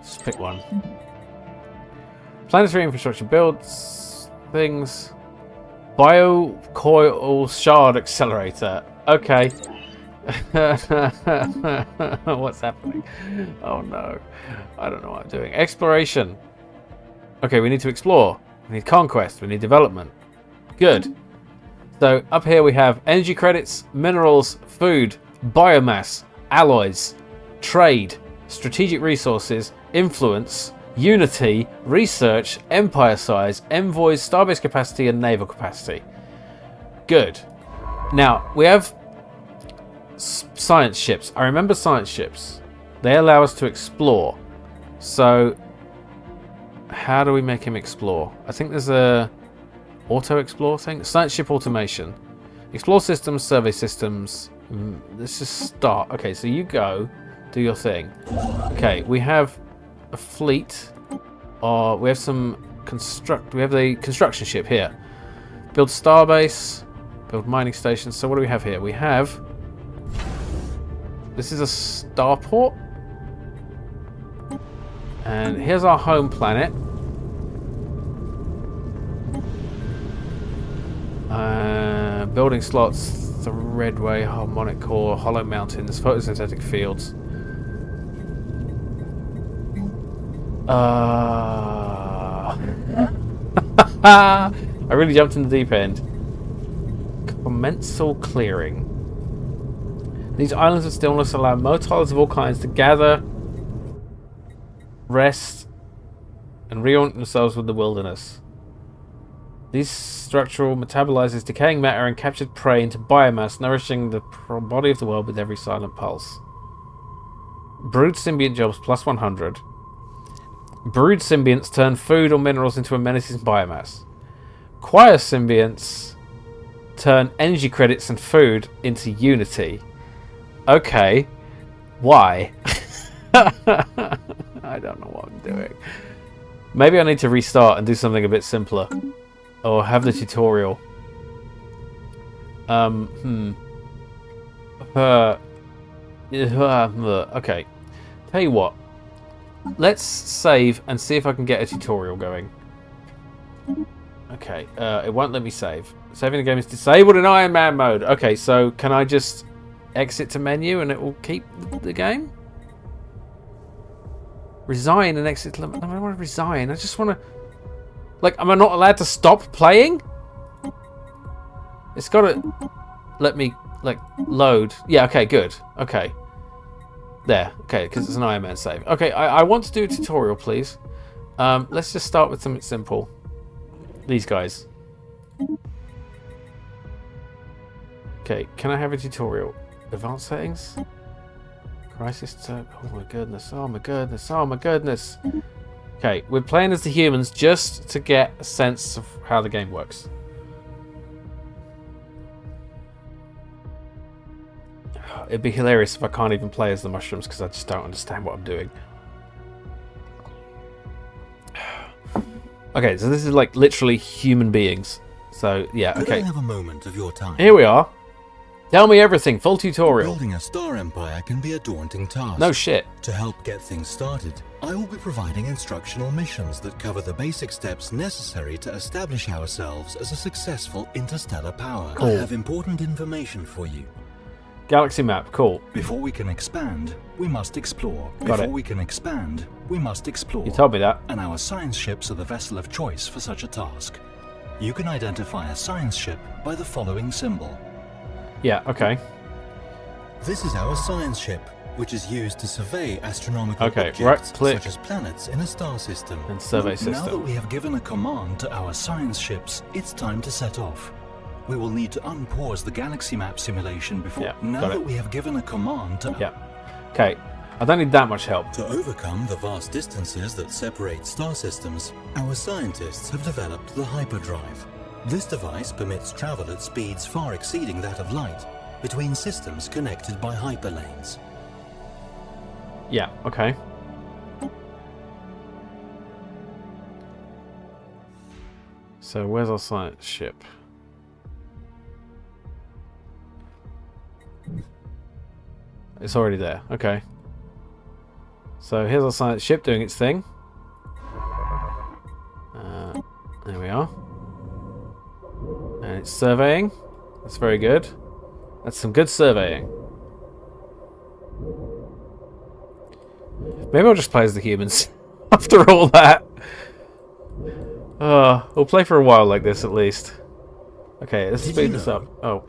Just pick one. Planetary infrastructure builds things. Biocoil shard accelerator. Okay. What's happening? Oh no. I don't know what I'm doing. Exploration. Okay, we need to explore. We need conquest. We need development. Good. So up here we have energy credits, minerals, food, biomass, alloys, trade, strategic resources, influence, unity, research, empire size, envoys, starbase capacity, and naval capacity. Good. Now, we have science ships. I remember science ships. They allow us to explore. So, how do we make him explore? I think there's a auto-explore thing. Science ship automation. Explore systems, survey systems. Let's just start. Okay, so you go, do your thing. Okay, we have a fleet. We have some we have the construction ship here. Build starbase, build mining stations. So what do we have here? We have, this is a starport, and here's our home planet. Building slots, threadway, harmonic core, hollow mountains, photosynthetic fields. I really jumped in the deep end. Commensal clearing. These islands of stillness allow motiles of all kinds to gather, rest, and reorient themselves with the wilderness. These structural metabolizes decaying matter and captured prey into biomass, nourishing the body of the world with every silent pulse. Brood symbiont jobs plus 100. Brood symbionts turn food or minerals into amenities and biomass. Choir symbionts turn energy credits and food into unity. Okay. Why? I don't know what I'm doing. Maybe I need to restart and do something a bit simpler. Or have the tutorial. Okay. Tell you what. Let's save and see if I can get a tutorial going. Okay, it won't let me save. Saving the game is disabled in Iron Man mode. Okay, so can I just exit to menu and it will keep the game? Resign and exit. No, I don't want to resign. I just want to... Like, am I not allowed to stop playing? It's got to let me, like, load. Yeah, okay, good. Okay. There. Okay, because it's an Iron Man save. Okay, I want to do a tutorial, please. Let's just start with something simple. These guys. Okay, can I have a tutorial? Advanced settings? Crisis to... Oh my goodness, oh my goodness, oh my goodness. Okay, we're playing as the humans just to get a sense of how the game works. It'd be hilarious if I can't even play as the mushrooms because I just don't understand what I'm doing. Okay, so this is like literally human beings. So, yeah, okay. Could I have a moment of your time? Here we are. Tell me everything, full tutorial. Building a star empire can be a daunting task. No shit. To help get things started, I will be providing instructional missions that cover the basic steps necessary to establish ourselves as a successful interstellar power. Cool. I have important information for you. Galaxy map, cool. Before we can expand, we must explore. Got it. Before we can expand, we must explore. You told me that. And our science ships are the vessel of choice for such a task. You can identify a science ship by the following symbol. Yeah, okay. This is our science ship, which is used to survey astronomical objects right-click. such as planets in a star system. And survey system. Now that we have given a command to our science ships, it's time to set off. We will need to unpause the galaxy map simulation before... Yeah, now that we have given a command to... Yeah. Okay. I don't need that much help. To overcome the vast distances that separate star systems, our scientists have developed the hyperdrive. This device permits travel at speeds far exceeding that of light between systems connected by hyperlanes. Yeah, okay. So where's our science ship? It's already there. Okay. So here's our science ship doing its thing. There we are. And it's surveying. That's very good. That's some good surveying. Maybe I'll just play as the humans after all that. We'll play for a while like this at least. Okay, let's speed this up. Oh.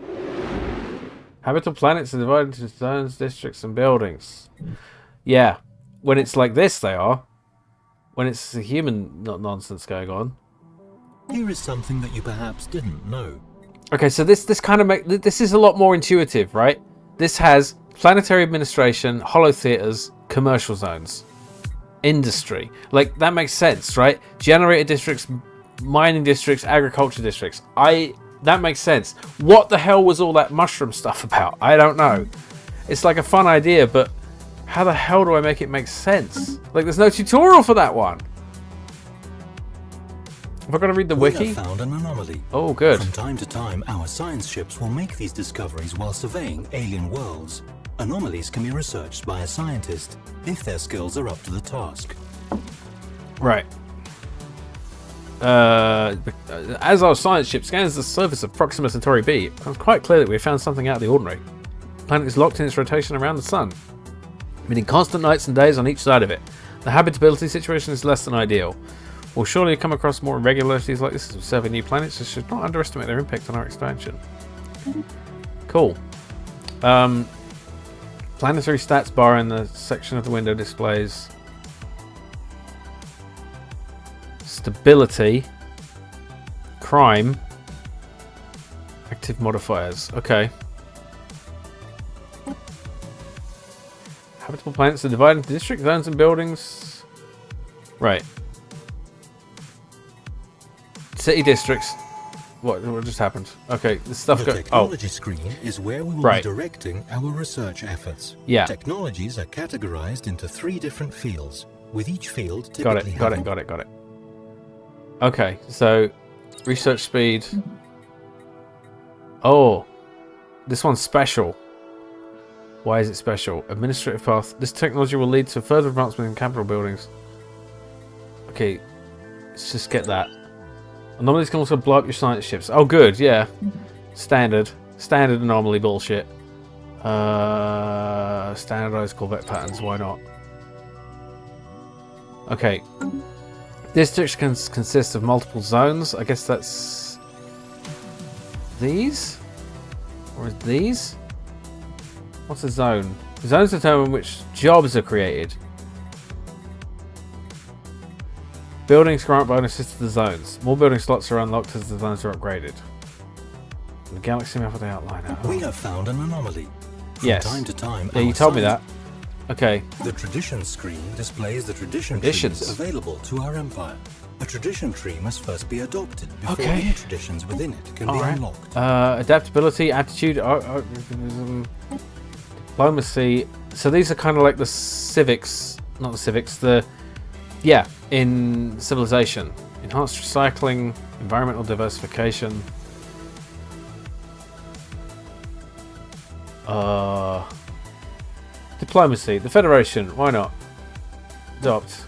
Habitable planets are divided into zones, districts, and buildings. Yeah. When it's like this, they are. When it's the human nonsense going on. Here is something that you perhaps didn't know. Okay, so this kind of this is a lot more intuitive, right? This has planetary administration, hollow theaters, commercial zones, industry. Like, that makes sense, right? Generator districts, mining districts, agriculture districts. That makes sense. What the hell was all that mushroom stuff about? I don't know. It's like a fun idea, but how the hell do I make it make sense? Like, there's no tutorial for that one. Have I got to read the wiki? We have found an anomaly. Oh, good. From time to time, our science ships will make these discoveries while surveying alien worlds. Anomalies can be researched by a scientist if their skills are up to the task. Right. As our science ship scans the surface of Proxima Centauri B, it becomes quite clear that we have found something out of the ordinary. The planet is locked in its rotation around the sun, meaning constant nights and days on each side of it. The habitability situation is less than ideal. We'll surely come across more irregularities like this as we survey new planets, so should not underestimate their impact on our expansion. Cool. Planetary stats bar in the section of the window displays stability, crime, active modifiers. Okay. Habitable planets are divided into district zones and buildings. Right. City districts. What just happened? Okay, this stuff The goes. technology screen is where we will be directing our research efforts. Yeah. Technologies are categorized into 3 different fields, with each field typically Got it. Okay, so research speed. Oh, this one's special. Why is it special? Administrative path. This technology will lead to further advancement in capital buildings. Okay, let's just get that. Anomalies can also blow up your science ships. Oh, good, yeah. Standard anomaly bullshit. Standardized Corvette patterns, why not? Okay. Districts can consist of multiple zones. I guess that's these? Or is these? What's a zone? Zones determine which jobs are created. Buildings grant bonuses to the zones. More building slots are unlocked as the zones are upgraded. The galaxy map of the outliner. Oh. We have found an anomaly. From Yes. time to time, Yeah, you our told me that. science- Okay. The tradition screen displays the traditions Traditions. available to our empire. A tradition tree must first be adopted before Okay. any traditions within it can be Alright. unlocked. Adaptability, attitude, diplomacy. So these are kind of like the civics, not the civics, in civilization. Enhanced recycling, environmental diversification. Diplomacy, the Federation, why not? Adopt.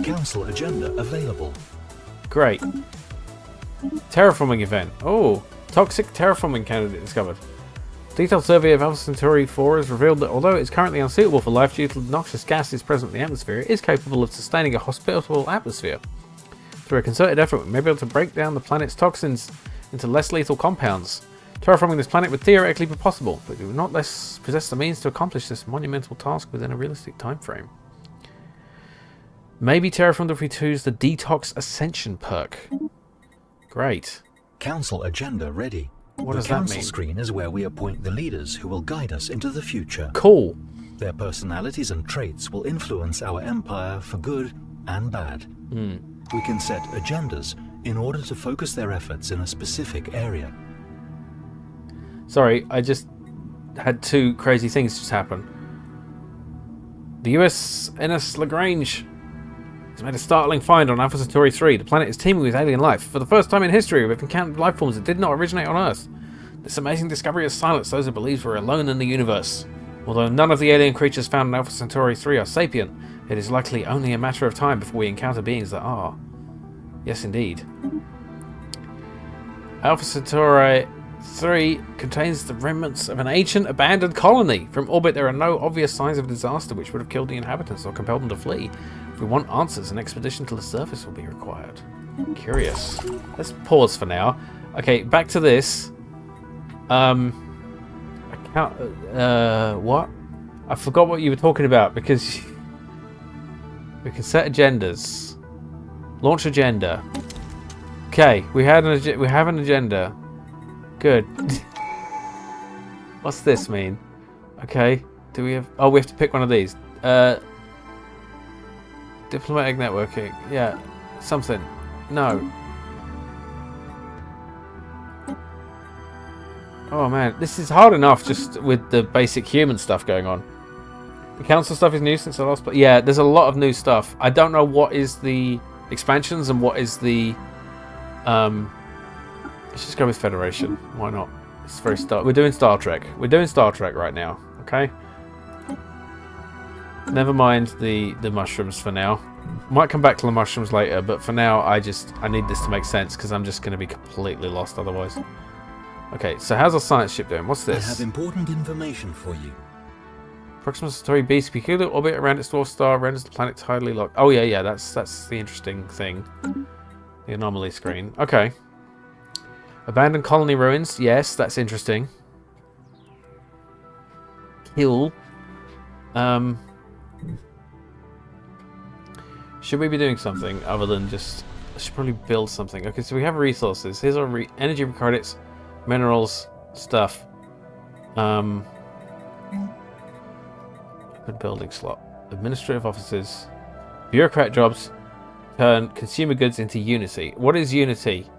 Council agenda available. Great. Terraforming event. Oh, toxic terraforming candidate discovered. Detailed survey of Alpha Centauri 4 has revealed that although it is currently unsuitable for life due to the noxious gases present in the atmosphere, it is capable of sustaining a hospitable atmosphere. Through a concerted effort, we may be able to break down the planet's toxins into less lethal compounds. Terraforming this planet would theoretically be possible, but we do not possess the means to accomplish this monumental task within a realistic time frame. Maybe terraformed if we choose the Detox Ascension perk. Great. Council agenda ready. What the does that council mean? screen is where we appoint the leaders who will guide us into the future. Cool. Their personalities and traits will influence our empire for good and bad. We can set agendas, in order to focus their efforts in a specific area. Sorry, I just had two crazy things just happen. The USNS Lagrange has made a startling find on Alpha Centauri 3. The planet is teeming with alien life. For the first time in history, we've encountered life forms that did not originate on Earth. This amazing discovery has silenced those who believe we're alone in the universe. Although none of the alien creatures found in Alpha Centauri 3 are sapient, it is likely only a matter of time before we encounter beings that are. Yes, indeed. Alpha Centauri 3 contains the remnants of an ancient abandoned colony. From orbit, there are no obvious signs of disaster which would have killed the inhabitants or compelled them to flee. If we want answers, an expedition to the surface will be required. Curious. Let's pause for now. Okay, back to this. What? I forgot what you were talking about because we can set agendas. Launch agenda. Okay, we have an agenda. Good. What's this mean? Okay. Do we have... Oh, we have to pick one of these. Diplomatic networking. Yeah. Something. No. Oh, man. This is hard enough just with the basic human stuff going on. The council stuff is new since the last... Yeah, there's a lot of new stuff. I don't know what is the expansions and what is the... Let's just go with Federation. Why not? It's very We're doing Star Trek. We're doing Star Trek right now. Okay. Never mind the mushrooms for now. Might come back to the mushrooms later, but for now I need this to make sense because I'm just going to be completely lost otherwise. Okay, so how's our science ship doing? What's this? I have important information for you. Proxima Centauri B's peculiar orbit around its dwarf star renders the planet tidally locked. Oh yeah, that's the interesting thing. The anomaly screen. Okay. Abandoned colony ruins. Yes, that's interesting. Kill. Should we be doing something other than just... I should probably build something. Okay, so we have resources. Here's our energy credits, minerals, stuff. Open building slot. Administrative offices. Bureaucrat jobs. Turn consumer goods into Unity. What is Unity?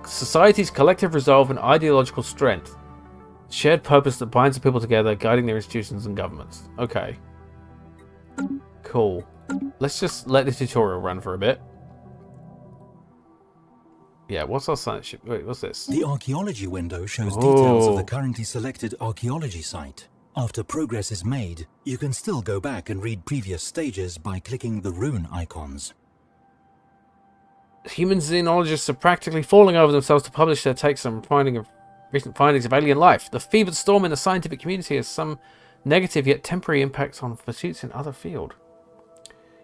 Society's collective resolve and ideological strength. Shared purpose that binds the people together, guiding their institutions and governments. Okay. Cool. Let's just let the tutorial run for a bit. Yeah, what's our science ship? Wait, what's this? The archaeology window shows details of the currently selected archaeology site. After progress is made, you can still go back and read previous stages by clicking the rune icons. Human xenologists are practically falling over themselves to publish their takes on recent findings of alien life. The fevered storm in the scientific community has some negative yet temporary impacts on pursuits in other fields.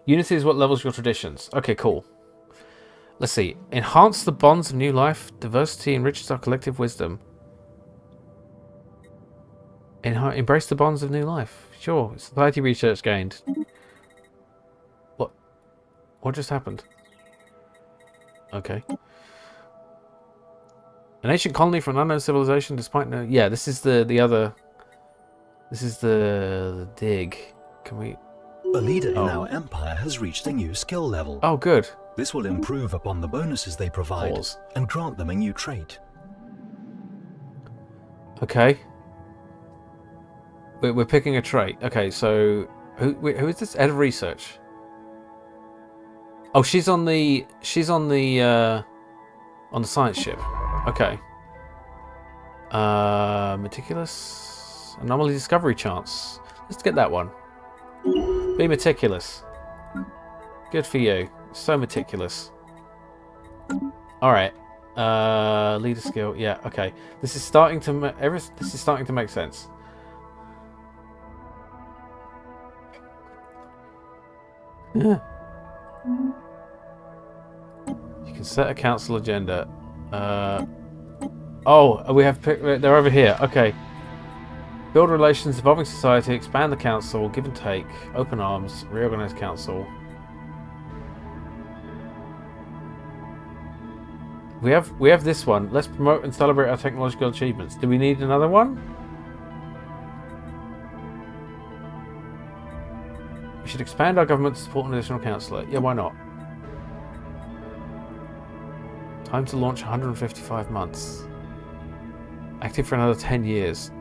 Unity is what levels your traditions. Okay, cool. Let's see. Enhance the bonds of new life. Diversity enriches our collective wisdom. Embrace the bonds of new life. Sure. Society research gained. What? What just happened? Okay. An ancient colony from an unknown civilization despite no... Yeah, this is the other... This is the dig. Can we... A leader in our empire has reached a new skill level. Oh, good. This will improve upon the bonuses they provide and grant them a new trait. Okay. We're picking a trait. Okay, so... Who is this? Head of research. Oh, she's on the science ship. Okay. Meticulous. Anomaly discovery chance. Let's get that one. Be meticulous. Good for you. So meticulous. Alright. Leader skill. Yeah, okay. This is starting to make sense. You can set a council agenda. Oh, we have picked... They're over here. Okay. Build relations, evolving society, expand the council, give and take, open arms, reorganize council. We have this one. Let's promote and celebrate our technological achievements. Do we need another one? We should expand our government to support an additional councillor. Yeah, why not? Time to launch 155 months. Active for another 10 years.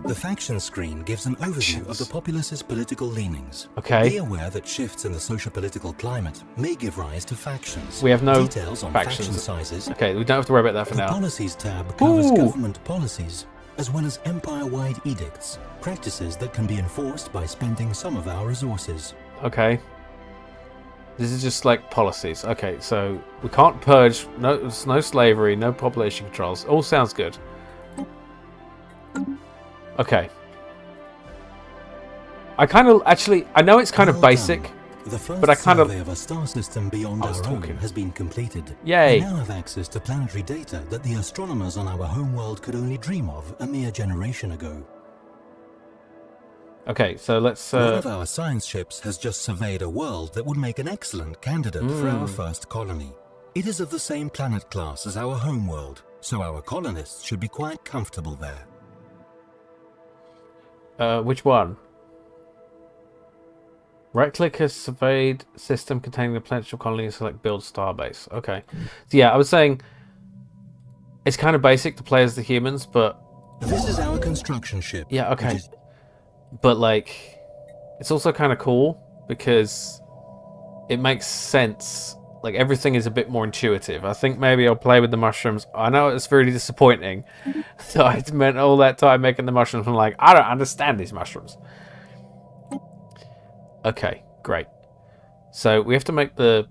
The faction screen gives an overview of the populace's political leanings. Okay. Be aware that shifts in the socio-political climate may give rise to factions. We have no details on faction sizes. Okay, we don't have to worry about that for The now. Policies tab covers government policies, as well as empire-wide edicts, practices that can be enforced by spending some of our resources. Okay. This is just like policies. Okay, so we can't purge, no slavery, no population controls. All sounds good. Okay. I kind of, actually, I know it's kind of basic, but I kind of... survey of a star system beyond our own has been completed. Yay. We now have access to planetary data that the astronomers on our homeworld could only dream of a mere generation ago. Okay, so let's... One of our science ships has just surveyed a world that would make an excellent candidate for our first colony. It is of the same planet class as our homeworld, so our colonists should be quite comfortable there. Which one? Right-click a surveyed system containing the potential colony and select build starbase. Okay. So yeah, I was saying it's kind of basic to play as the humans, but... This is our construction ship. Yeah, okay. But, like, it's also kind of cool because it makes sense. Like, everything is a bit more intuitive. I think maybe I'll play with the mushrooms. I know it's really disappointing. So I spent all that time making the mushrooms. I'm like, I don't understand these mushrooms. Okay, great. So we have to make the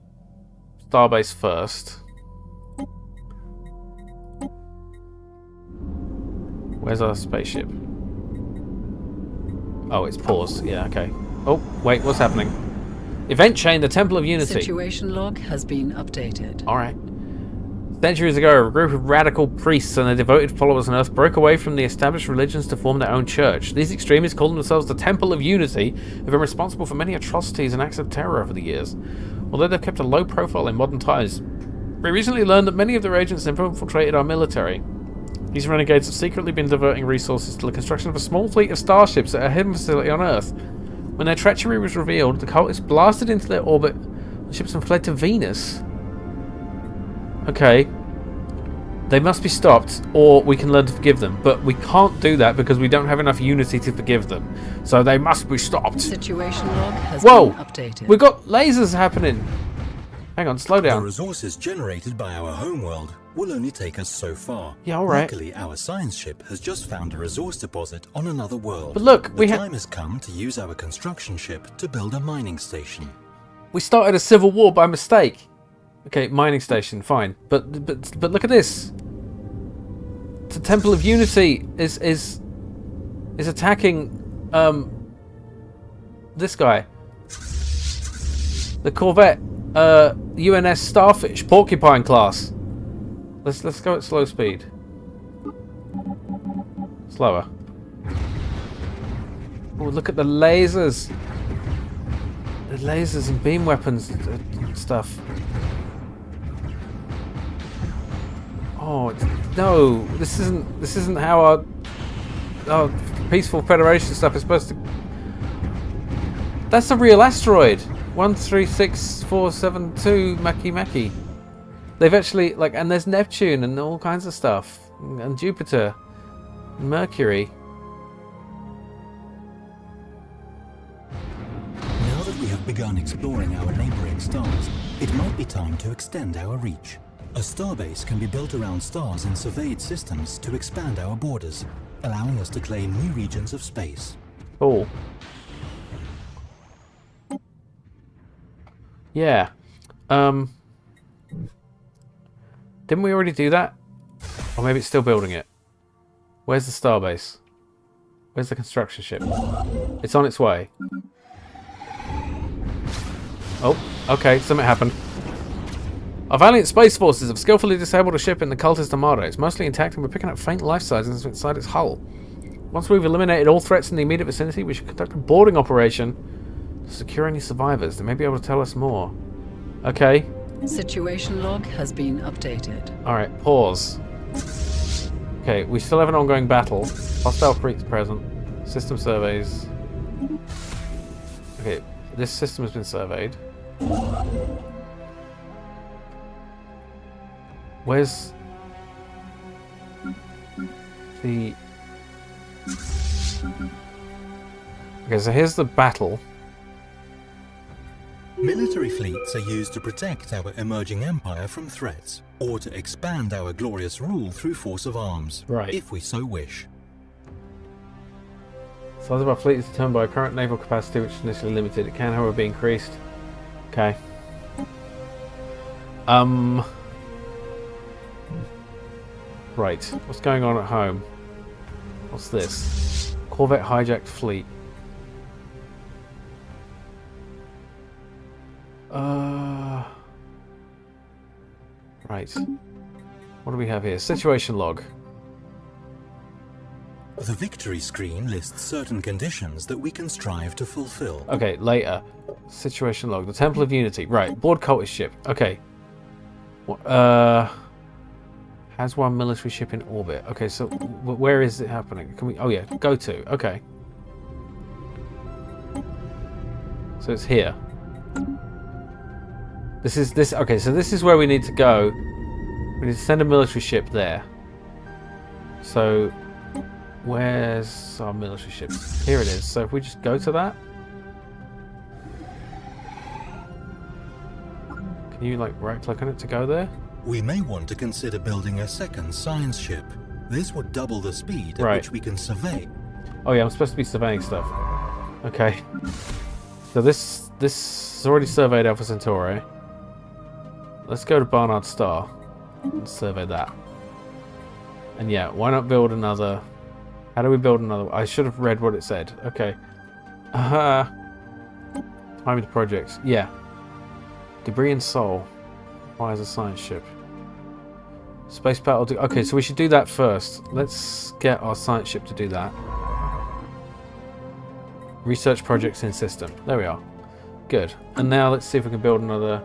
starbase first. Where's our spaceship? Oh, it's paused. Yeah, okay. Oh, wait, what's happening? Event chain, the Temple of Unity. Situation log has been updated. Alright. Centuries ago, a group of radical priests and their devoted followers on Earth broke away from the established religions to form their own church. These extremists called themselves the Temple of Unity, have been responsible for many atrocities and acts of terror over the years. Although they've kept a low profile in modern times, we recently learned that many of their agents have infiltrated our military. These renegades have secretly been diverting resources to the construction of a small fleet of starships at a hidden facility on Earth. When their treachery was revealed, the cultists blasted into their orbit on ships and fled to Venus. Okay. They must be stopped, or we can learn to forgive them. But we can't do that because we don't have enough unity to forgive them. So they must be stopped. Situation log has Whoa! been updated. We've got lasers happening. Hang on, slow down. The resources generated by our homeworld will only take us so far. Yeah, alright. Luckily, our science ship has just found a resource deposit on another world. But look, the time has come to use our construction ship to build a mining station. We started a civil war by mistake. Okay, mining station, fine. But look at this. The Temple of Unity is attacking this guy. The Corvette UNS Starfish Porcupine class. Let's go at slow speed. Slower. Oh, look at the lasers. The lasers and beam weapons and stuff. Oh no! This isn't how our peaceful Federation stuff is supposed to. That's a real asteroid. 136472 Makemake. They've actually and there's Neptune and all kinds of stuff, and Jupiter, and Mercury. Now that we have begun exploring our neighboring stars, it might be time to extend our reach. A starbase can be built around stars in surveyed systems to expand our borders, allowing us to claim new regions of space. Cool. Yeah. Didn't we already do that? Or maybe it's still building it. Where's the starbase? Where's the construction ship? It's on its way. Oh, okay, something happened. Our valiant space forces have skillfully disabled a ship in the cultist armada. It's mostly intact and we're picking up faint life signs inside its hull. Once we've eliminated all threats in the immediate vicinity, we should conduct a boarding operation to secure any survivors. They may be able to tell us more. Okay. Situation log has been updated. Alright, pause. Okay, we still have an ongoing battle. Hostile freaks present. System surveys. Okay, This system has been surveyed. Where's the... Okay, so here's the battle. Military fleets are used to protect our emerging empire from threats, or to expand our glorious rule through force of arms, Right. if we so wish. Size of our fleet is determined by our current naval capacity, which is initially limited. It can, however, be increased. Okay. Right. What's going on at home? What's this? Corvette hijacked fleet. Right. What do we have here? Situation log. The victory screen lists certain conditions that we can strive to fulfill. Okay, later. Situation log. The Temple of Unity. Right. Board cultist ship. Okay. Has one military ship in orbit. Okay, so where is it happening? Can we... Oh, yeah. Go to. Okay. So it's here. Okay, so this is where we need to go. We need to send a military ship there. So... Where's our military ship? Here it is. So if we just go to that... Can you, like, right-click on it to go there? We may want to consider building a second science ship. This would double the speed at Right. which we can survey. Oh yeah, I'm supposed to be surveying stuff. Okay. So this is already surveyed Alpha Centauri. Let's go to Barnard Star and survey that. And yeah, why not build another... How do we build another? I should have read what it said. Okay. Timed projects. Yeah. Debris and Soul. Requires a science ship. Space battle. Okay, so we should do that first. Let's get our science ship to do that. Research projects in system. There we are. Good. And now let's see if we can build another...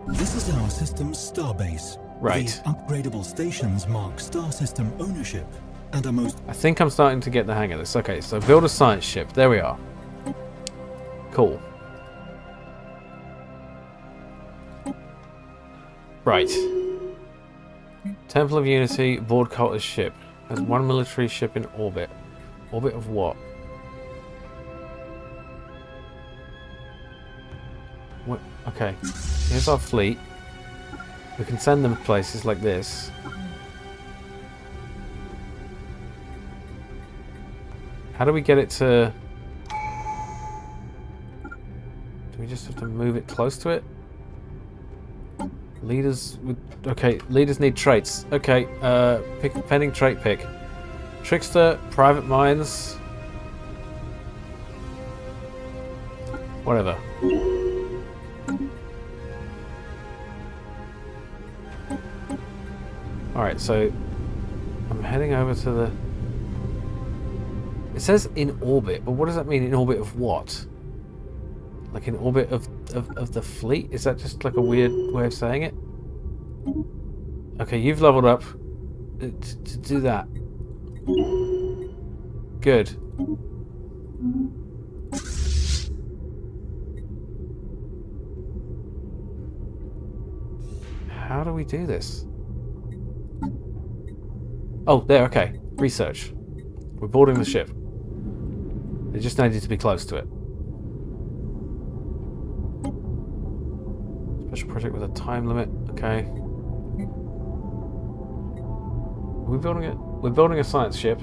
This is our system's starbase. Right. These upgradable stations mark star system ownership and are most... I think I'm starting to get the hang of this. Okay, so build a science ship. There we are. Cool. Right. Temple of Unity, board cultist ship. Has one military ship in orbit. Orbit of what? What? Okay. Here's our fleet. We can send them places like this. How do we get it to... Do we just have to move it close to it? Leaders... Okay, leaders need traits. Okay, pick pending trait pick. Trickster, private minds... Whatever. Alright, so I'm heading over to the... It says in orbit, but what does that mean? In orbit of what? Like in orbit of the fleet? Is that just like a weird way of saying it? Okay, you've leveled up to do that. Good. How do we do this? Oh, there, okay. Research. We're boarding the ship. They just needed to be close to it. Special project with a time limit. Okay. Are we building it? We're building a science ship.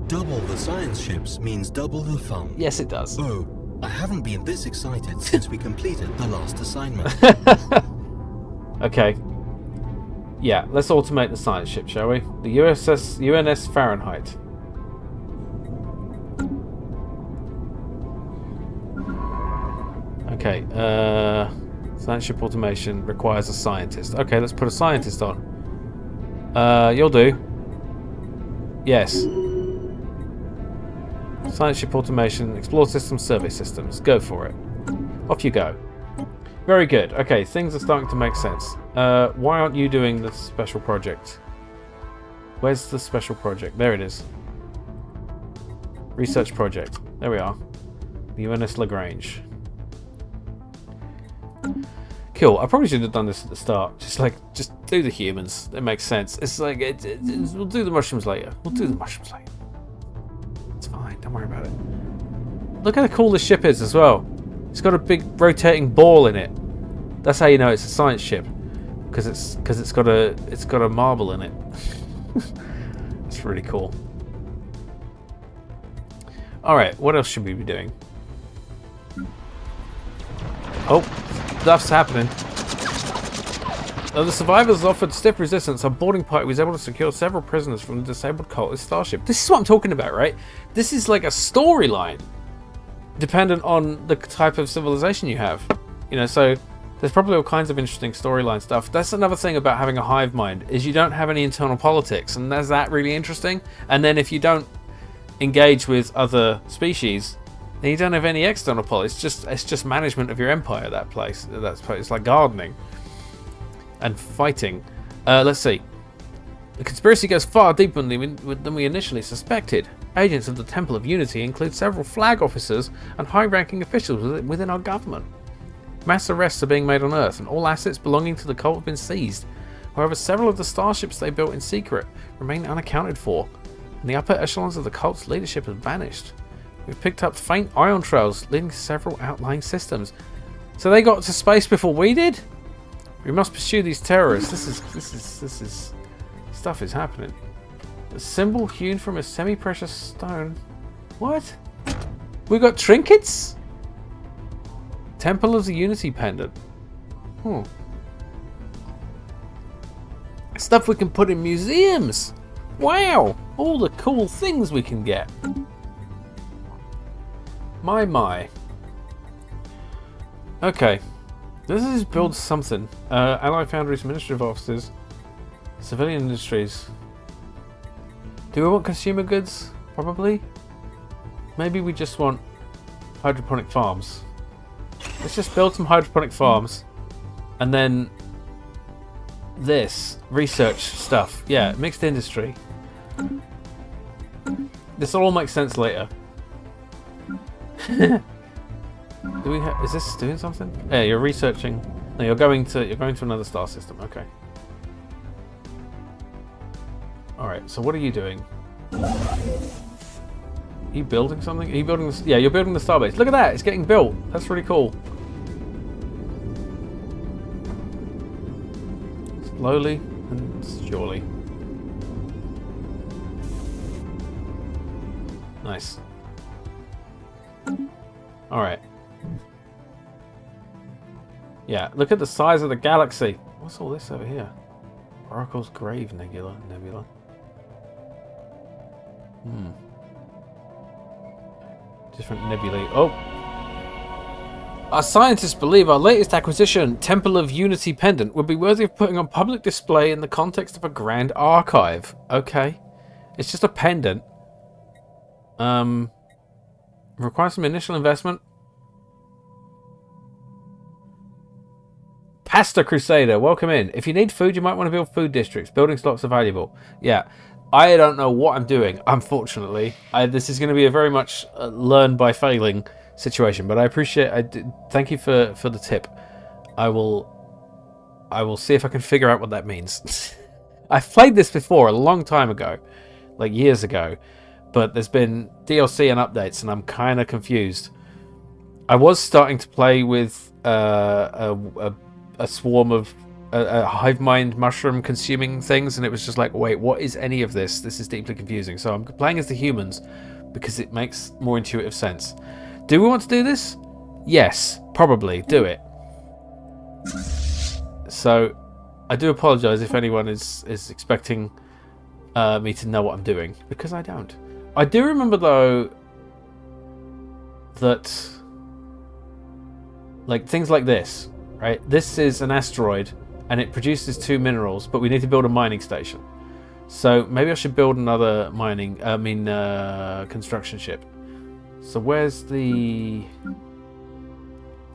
Double the science ships means double the fun. Yes, it does. Oh, I haven't been this excited since we completed the last assignment. Okay. Yeah, let's automate the science ship, shall we? The UNS Fahrenheit. Okay, science ship automation requires a scientist. Okay, let's put a scientist on. You'll do. Yes. Science ship automation, explore systems, survey systems. Go for it. Off you go. Very good. Okay, things are starting to make sense. Why aren't you doing the special project? Where's the special project? There it is. Research project. There we are. The UNS Lagrange. Cool. I probably should have done this at the start. Just do the humans. It makes sense. It's like, we'll do the mushrooms later. We'll do the mushrooms later. It's fine. Don't worry about it. Look how cool this ship is as well. It's got a big rotating ball in it. That's how you know it's a science ship, because it's got a marble in it. It's really cool. All right, what else should we be doing? Oh, stuff's happening. Though the survivors offered stiff resistance, our boarding party was able to secure several prisoners from the disabled cultist starship. This is what I'm talking about, right? This is like a storyline, dependent on the type of civilization you have. You know, so there's probably all kinds of interesting storyline stuff. That's another thing about having a hive mind, is you don't have any internal politics, and there's that really interesting. And then if you don't engage with other species, then you don't have any external politics. It's just management of your empire. That place. It's like gardening and fighting. Let's see. The conspiracy goes far deeper than we initially suspected. Agents of the Temple of Unity include several flag officers and high-ranking officials within our government. Mass arrests are being made on Earth, and all assets belonging to the cult have been seized. However, several of the starships they built in secret remain unaccounted for, and the upper echelons of the cult's leadership have vanished. We've picked up faint ion trails leading to several outlying systems. So they got to space before we did? We must pursue these terrorists. This is stuff is happening. A symbol hewn from a semi-precious stone. What? We got trinkets? Temple of the Unity pendant. Stuff we can put in museums. Wow! All the cool things we can get. My. Okay. This is build something. Ally Foundries, Administrative Offices, Civilian Industries. Do we want consumer goods? Probably. Maybe we just want hydroponic farms. Let's just build some hydroponic farms. And then this. Research stuff. Yeah, mixed industry. This will all make sense later. Is this doing something? Yeah, you're researching. No, you're going to another star system. Okay. All right. So what are you doing? Are you building something? Are you building this? Yeah, you're building the starbase. Look at that! It's getting built. That's really cool. Slowly and surely. Nice. All right. Yeah, look at the size of the galaxy. What's all this over here? Oracle's Grave Nebula. Different nebulae. Oh! Our scientists believe our latest acquisition, Temple of Unity pendant, would be worthy of putting on public display in the context of a grand archive. Okay. It's just a pendant. Requires some initial investment. Pasta Crusader, welcome in. If you need food, you might want to build food districts. Building slots are valuable. Yeah. I don't know what I'm doing, unfortunately. This is going to be a very much learn by failing situation, but I appreciate. Thank you for the tip. I will see if I can figure out what that means. I've played this before a long time ago, like years ago, but there's been DLC and updates, and I'm kind of confused. I was starting to play with a swarm of a hive mind mushroom consuming things, and it was just like, wait, what is any of this? This is deeply confusing. So I'm playing as the humans because it makes more intuitive sense. Do we want to do this? Yes, probably. Do it. So I do apologize if anyone is expecting me to know what I'm doing, because I don't. I do remember though that like things like this, right? This is an asteroid and it produces 2 minerals, but we need to build a mining station. So maybe I should build another construction ship. So where's the...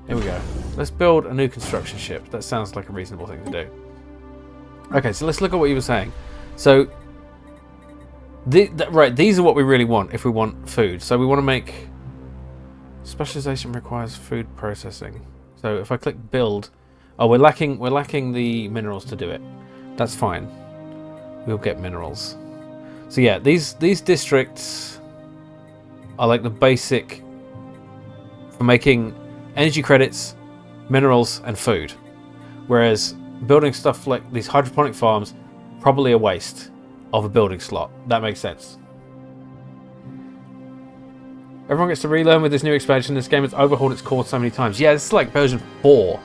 Here we go. Let's build a new construction ship. That sounds like a reasonable thing to do. Okay, so let's look at what you were saying. So Right, these are what we really want if we want food. So we want to make... Specialization requires food processing. So if I click build... Oh, we're lacking the minerals to do it. That's fine. We'll get minerals. So yeah, these districts are like the basic for making energy credits, minerals, and food. Whereas building stuff like these hydroponic farms, probably a waste of a building slot. That makes sense. Everyone gets to relearn with this new expansion. This game has overhauled its core so many times. Yeah, this is like version 4.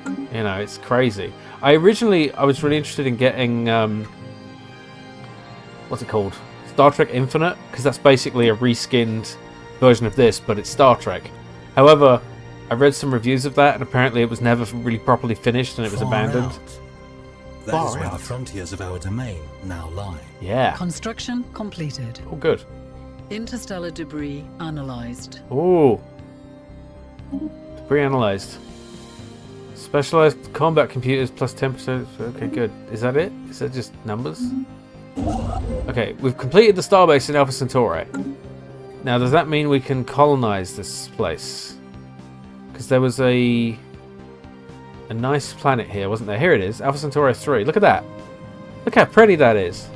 You know, it's crazy. I was really interested in getting what's it called? Star Trek Infinite, because that's basically a reskinned version of this, but it's Star Trek. However, I read some reviews of that, and apparently it was never really properly finished, and it was abandoned. That is where the frontiers of our domain now lie. Yeah. Construction completed. Oh, good. Interstellar debris analyzed. Oh. Debris analyzed. Specialized combat computers plus 10%. Okay, good. Is that it? Is that just numbers? Okay, we've completed the starbase in Alpha Centauri. Now, does that mean we can colonize this place? Because there was a nice planet here, wasn't there? Here it is, Alpha Centauri 3. Look at that. Look how pretty that is.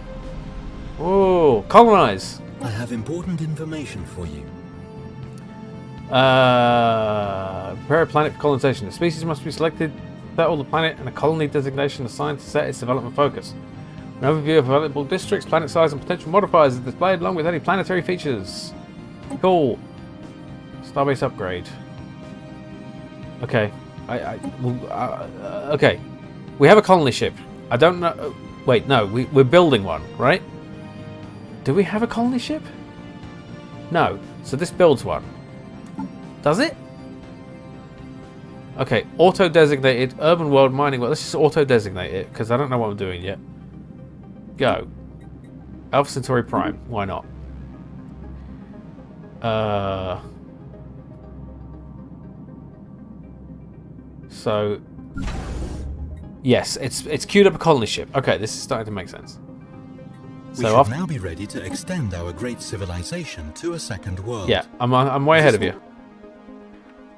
Whoa, colonize. I have important information for you. Prepare a planet for colonization. The species must be selected, settle the planet, and a colony designation assigned to set its development focus. An overview of available districts, planet size, and potential modifiers is displayed along with any planetary features. Cool. Starbase upgrade. Okay. Okay. We have a colony ship. I don't know. Wait, no. We're building one, right? Do we have a colony ship? No. So this builds one. Does it? Okay. Auto-designated urban world mining. Well, let's just auto-designate it because I don't know what I'm doing yet. Go. Alpha Centauri Prime. Why not? So, yes, it's queued up a colony ship. Okay, this is starting to make sense. We should now be ready to extend our great civilization to a second world. Yeah, I'm way ahead of you.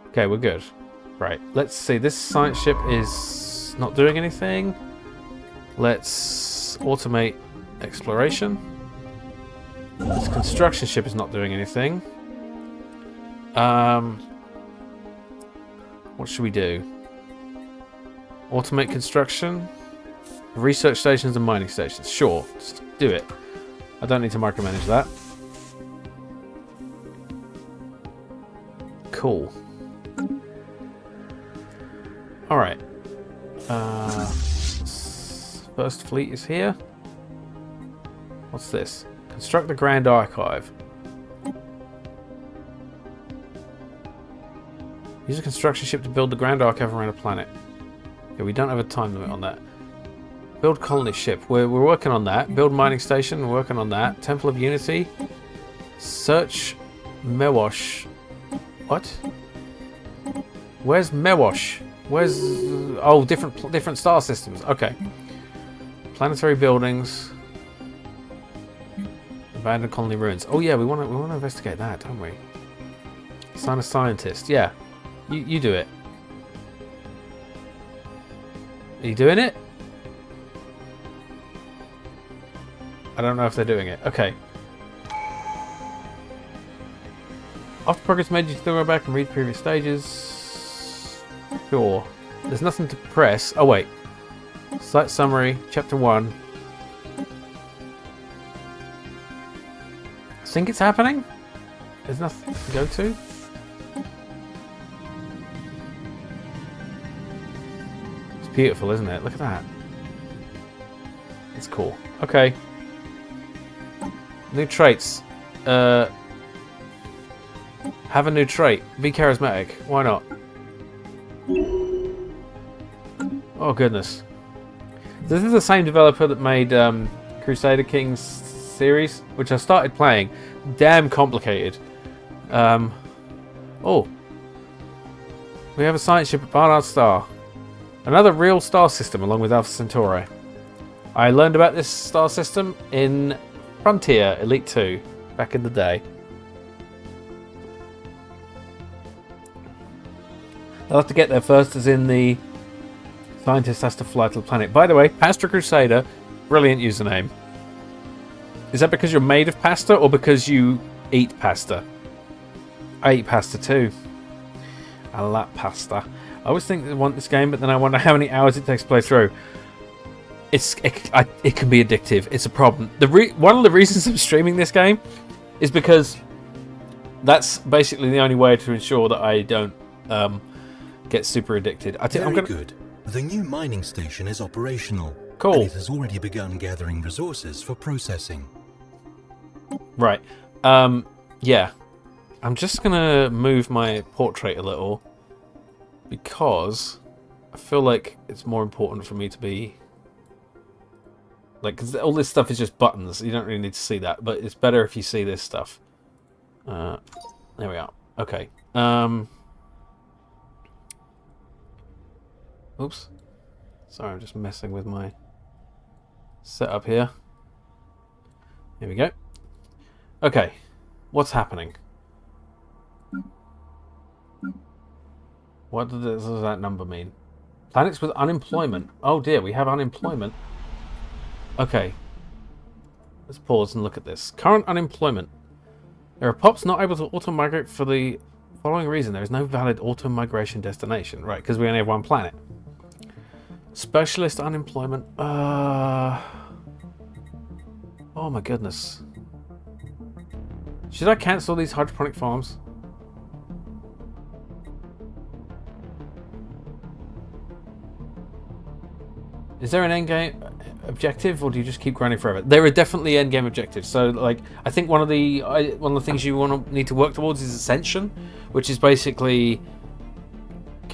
Okay, we're good. Right, let's see. This science ship is not doing anything. Let's automate exploration. This construction ship is not doing anything. What should we do? Automate construction, research stations and mining stations. Sure, just do it. I don't need to micromanage that. Cool. Alright. First fleet is here. What's this? Construct the Grand Archive. Use a construction ship to build the Grand Archive around a planet. Okay, we don't have a time limit on that. Build colony ship. We're working on that. Build mining station. We're working on that. Temple of Unity. Search Mewash. What? Where's Mewash? Where's... Oh, different star systems. Okay. Planetary buildings. Abandoned colony ruins. Oh yeah, we want to investigate that, don't we? Assign a scientist. Yeah. You do it. Are you doing it? I don't know if they're doing it. Okay. After progress made, you still go back and read previous stages. Sure. There's nothing to press. Oh wait. Site summary, chapter 1. I think it's happening. There's nothing to go to. It's beautiful, isn't it? Look at that. It's cool. Okay. New traits. Have a new trait. Be charismatic. Why not? Oh goodness. This is the same developer that made Crusader Kings series, which I started playing. Damn complicated. Oh. We have a science ship at Barnard Star. Another real star system along with Alpha Centauri. I learned about this star system in Frontier Elite 2 back in the day. They'll have to get there first, as in the scientist has to fly to the planet. By the way, Pasta Crusader, brilliant username. Is that because you're made of pasta or because you eat pasta? I eat pasta too. I love pasta. I always think I want this game, but then I wonder how many hours it takes to play through. It can be addictive. It's a problem. One of the reasons I'm streaming this game is because that's basically the only way to ensure that I don't get super addicted. Very good. The new mining station is operational. Cool. And it has already begun gathering resources for processing. Right. Yeah. I'm just gonna move my portrait a little because I feel like it's more important for me to be like, because all this stuff is just buttons. You don't really need to see that, but it's better if you see this stuff. There we are. Okay. Oops. Sorry, I'm just messing with my setup here. Here we go. Okay. What's happening? What does that number mean? Planets with unemployment. Oh dear, we have unemployment. Okay. Let's pause and look at this. Current unemployment. There are POPs not able to auto-migrate for the following reason. There is no valid auto-migration destination. Right, because we only have one planet. Specialist unemployment. Oh my goodness. Should I cancel these hydroponic farms? Is there an endgame objective, or do you just keep grinding forever? There are definitely endgame objectives. So, like, I think one of the things you need to work towards is ascension, which is basically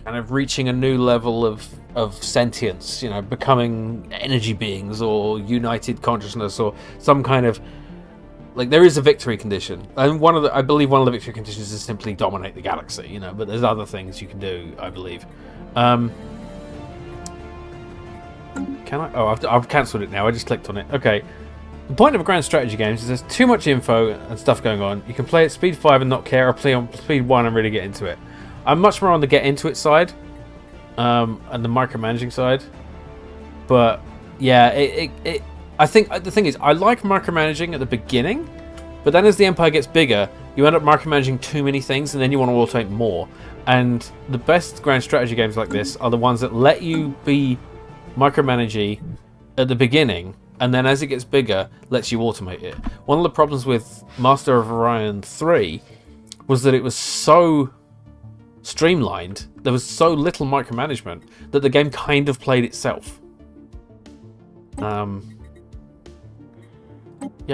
kind of reaching a new level of sentience. You know, becoming energy beings or united consciousness or some kind of, like, there is a victory condition, and I believe one of the victory conditions is simply dominate the galaxy. You know, but there's other things you can do, I believe. Can I? Oh, I've cancelled it now. I just clicked on it. Okay. The point of a grand strategy game is there's too much info and stuff going on. You can play at speed 5 and not care, or play on speed 1 and really get into it. I'm much more on the get into it side, and the micromanaging side. But yeah, I think the thing is, I like micromanaging at the beginning, but then as the empire gets bigger, you end up micromanaging too many things, and then you want to automate more. And the best grand strategy games like this are the ones that let you be micromanagey at the beginning, and then as it gets bigger, lets you automate it. One of the problems with Master of Orion 3 was that it was so streamlined, there was so little micromanagement, that the game kind of played itself. Yeah,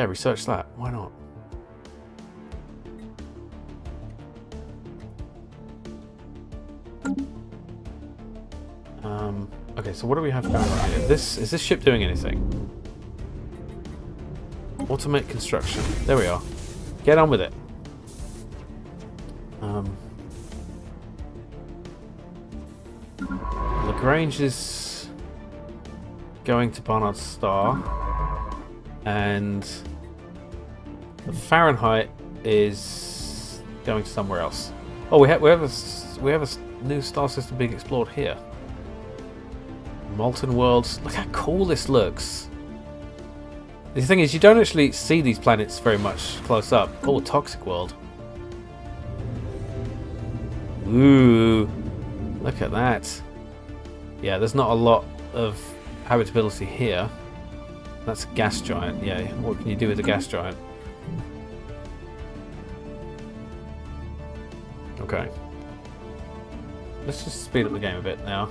research that. Why not? Okay, so what do we have going on here? Is this ship doing anything? Automate construction. There we are. Get on with it. Lagrange is going to Barnard's Star, and the Fahrenheit is going somewhere else. Oh, we have a new star system being explored here. Molten Worlds. Look how cool this looks. The thing is, you don't actually see these planets very much close up. Oh, Toxic World. Ooh, look at that. Yeah, there's not a lot of habitability here. That's a gas giant. Yeah, what can you do with a gas giant? Okay. Let's just speed up the game a bit now.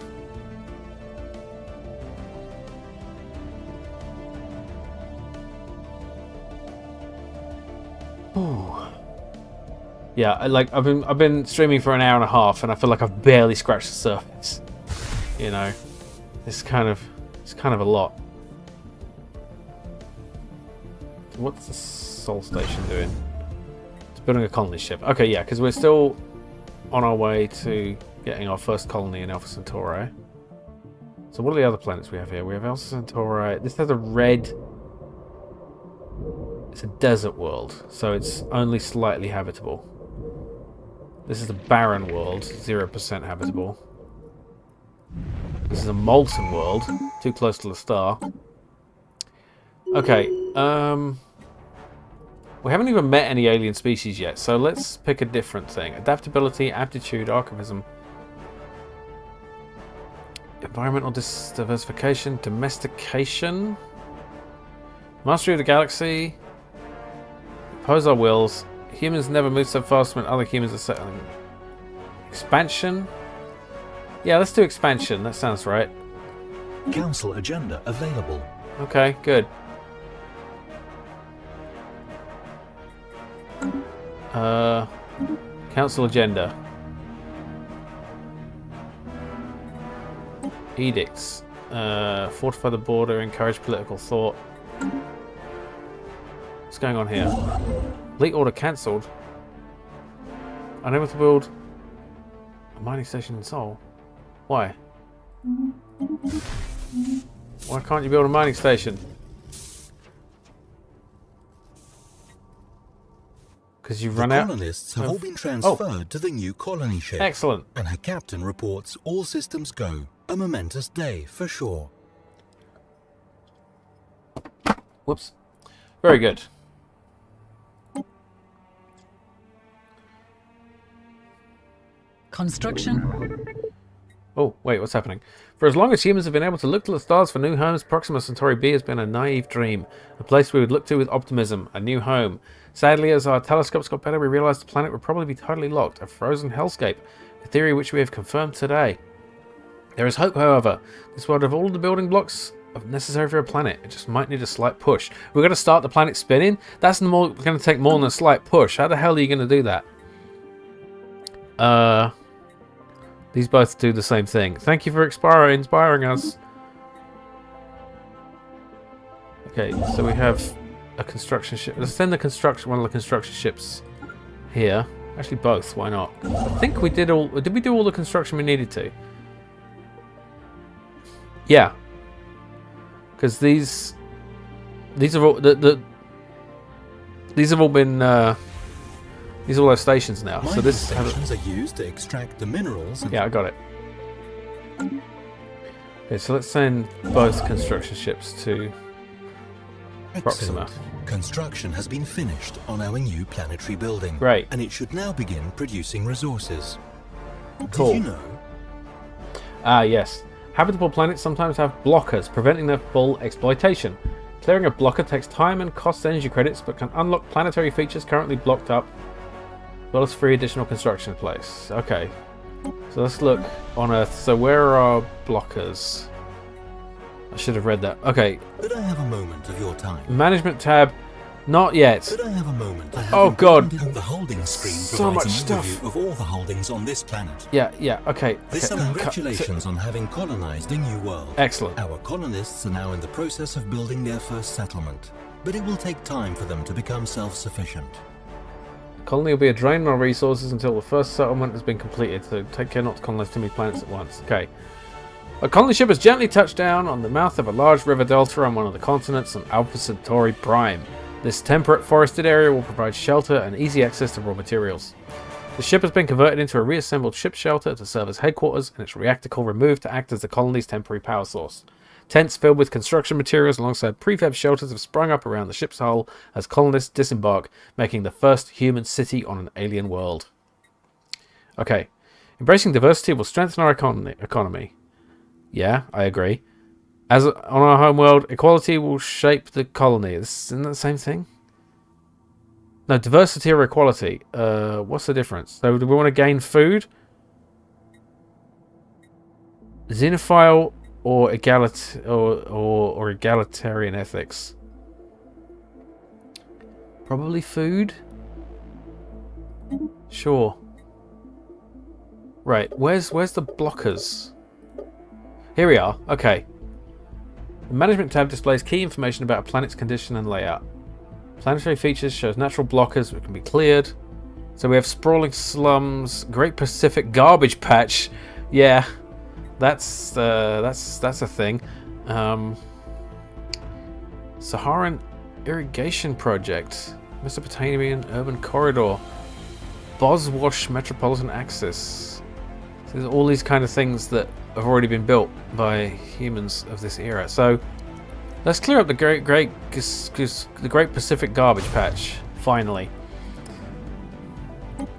Ooh. Yeah, I've been streaming for an hour and a half, and I feel like I've barely scratched the surface. You know, it's kind of a lot. What's the Sol Station doing? It's building a colony ship. Okay, yeah, because we're still on our way to getting our first colony in Alpha Centauri. So what are the other planets we have here? We have Alpha Centauri. This has a red It's a desert world, so it's only slightly habitable. This is a barren world, 0% habitable. This is a molten world, too close to the star. Okay, we haven't even met any alien species yet, so let's pick a different thing. Adaptability, aptitude, archivism, environmental diversification, domestication, mastery of the galaxy, oppose our wills, humans never move so fast when other humans are settling. Expansion? Yeah, let's do expansion, that sounds right. Council agenda available. Okay, good. Council agenda. Edicts. Fortify the border, encourage political thought. What's going on here? Elite order cancelled. Unable to build a mining station in Seoul. Why? Why can't you build a mining station? Because you've run out. The colonists have all been transferred to the new colony ship. Excellent. And her captain reports all systems go. A momentous day for sure. Whoops. Very good. Construction. Oh, wait, what's happening? For as long as humans have been able to look to the stars for new homes, Proxima Centauri B has been a naive dream. A place we would look to with optimism. A new home. Sadly, as our telescopes got better, we realized the planet would probably be totally locked. A frozen hellscape. A theory which we have confirmed today. There is hope, however. This world of all the building blocks necessary for a planet. It just might need a slight push. We're going to start the planet spinning? That's going to take more than a slight push. How the hell are you going to do that? These both do the same thing. Thank you for inspiring us. Okay, so we have a construction ship. Let's send one of the construction ships here. Actually, both. Why not? I think we did all. Did we do all the construction we needed to? Yeah. Because these have all these have all been. These are all our stations now. Mining so this stations are used to extract the minerals. Yeah, I got it. Okay, so let's send both construction ships to Proxima. Excellent. Construction has been finished on our new planetary building. Great. And it should now begin producing resources. Cool. Did you know? Ah, yes. Habitable planets sometimes have blockers, preventing their full exploitation. Clearing a blocker takes time and costs energy credits, but can unlock planetary features currently blocked up, as well as free additional construction in place. Okay. So let's look on Earth. So where are our blockers? I should have read that. Okay. Could I have a moment of your time? Management tab. Not yet. Could I have a moment? Oh god. The holding screen So much provides an stuff. overview of all the holdings on this planet. Yeah, okay. This Okay. congratulations on having colonized a new world. Excellent. Our colonists are now in the process of building their first settlement, but it will take time for them to become self-sufficient. The colony will be a drain on our resources until the first settlement has been completed, so take care not to colonize too many planets at once. Okay. A colony ship has gently touched down on the mouth of a large river delta on one of the continents on Alpha Centauri Prime. This temperate forested area will provide shelter and easy access to raw materials. The ship has been converted into a reassembled ship shelter to serve as headquarters and its reactor core removed to act as the colony's temporary power source. Tents filled with construction materials alongside prefab shelters have sprung up around the ship's hull as colonists disembark, making the first human city on an alien world. Okay. Embracing diversity will strengthen our economy. Yeah, I agree. As on our home world, equality will shape the colony. Isn't that the same thing? No, diversity or equality. What's the difference? So do we want to gain food? Xenophile or or egalitarian ethics? Probably food. Sure. Right, where's the blockers? Here we are. Okay. The Management tab displays key information about a planet's condition and layout. Planetary features shows natural blockers that can be cleared. So we have sprawling slums, Great Pacific Garbage Patch. Yeah, that's a thing. Saharan Irrigation project. Mesopotamian urban corridor. Boswash metropolitan axis. So there's all these kind of things that have already been built by humans of this era. So let's clear up the great Pacific garbage patch. Finally.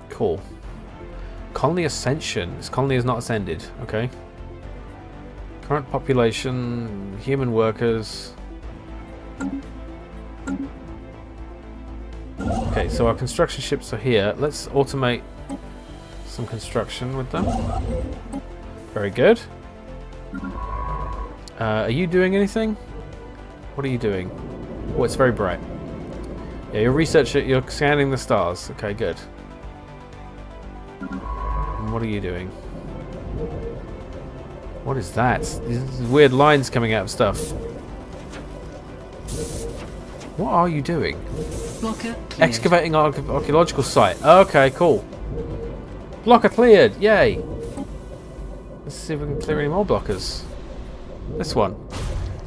Cool. Colony ascension. This colony is not ascended. Okay. Current population, human workers. Okay, so our construction ships are here. Let's automate some construction with them. Very good. Are you doing anything? What are you doing? Oh, it's very bright. Yeah, you're researching. You're scanning the stars. Okay, good. And what are you doing? What is that? These weird lines coming out of stuff. What are you doing? Blocker cleared. Excavating archaeological site. Okay, cool. Blocker cleared. Yay. Let's see if we can clear any more blockers. This one.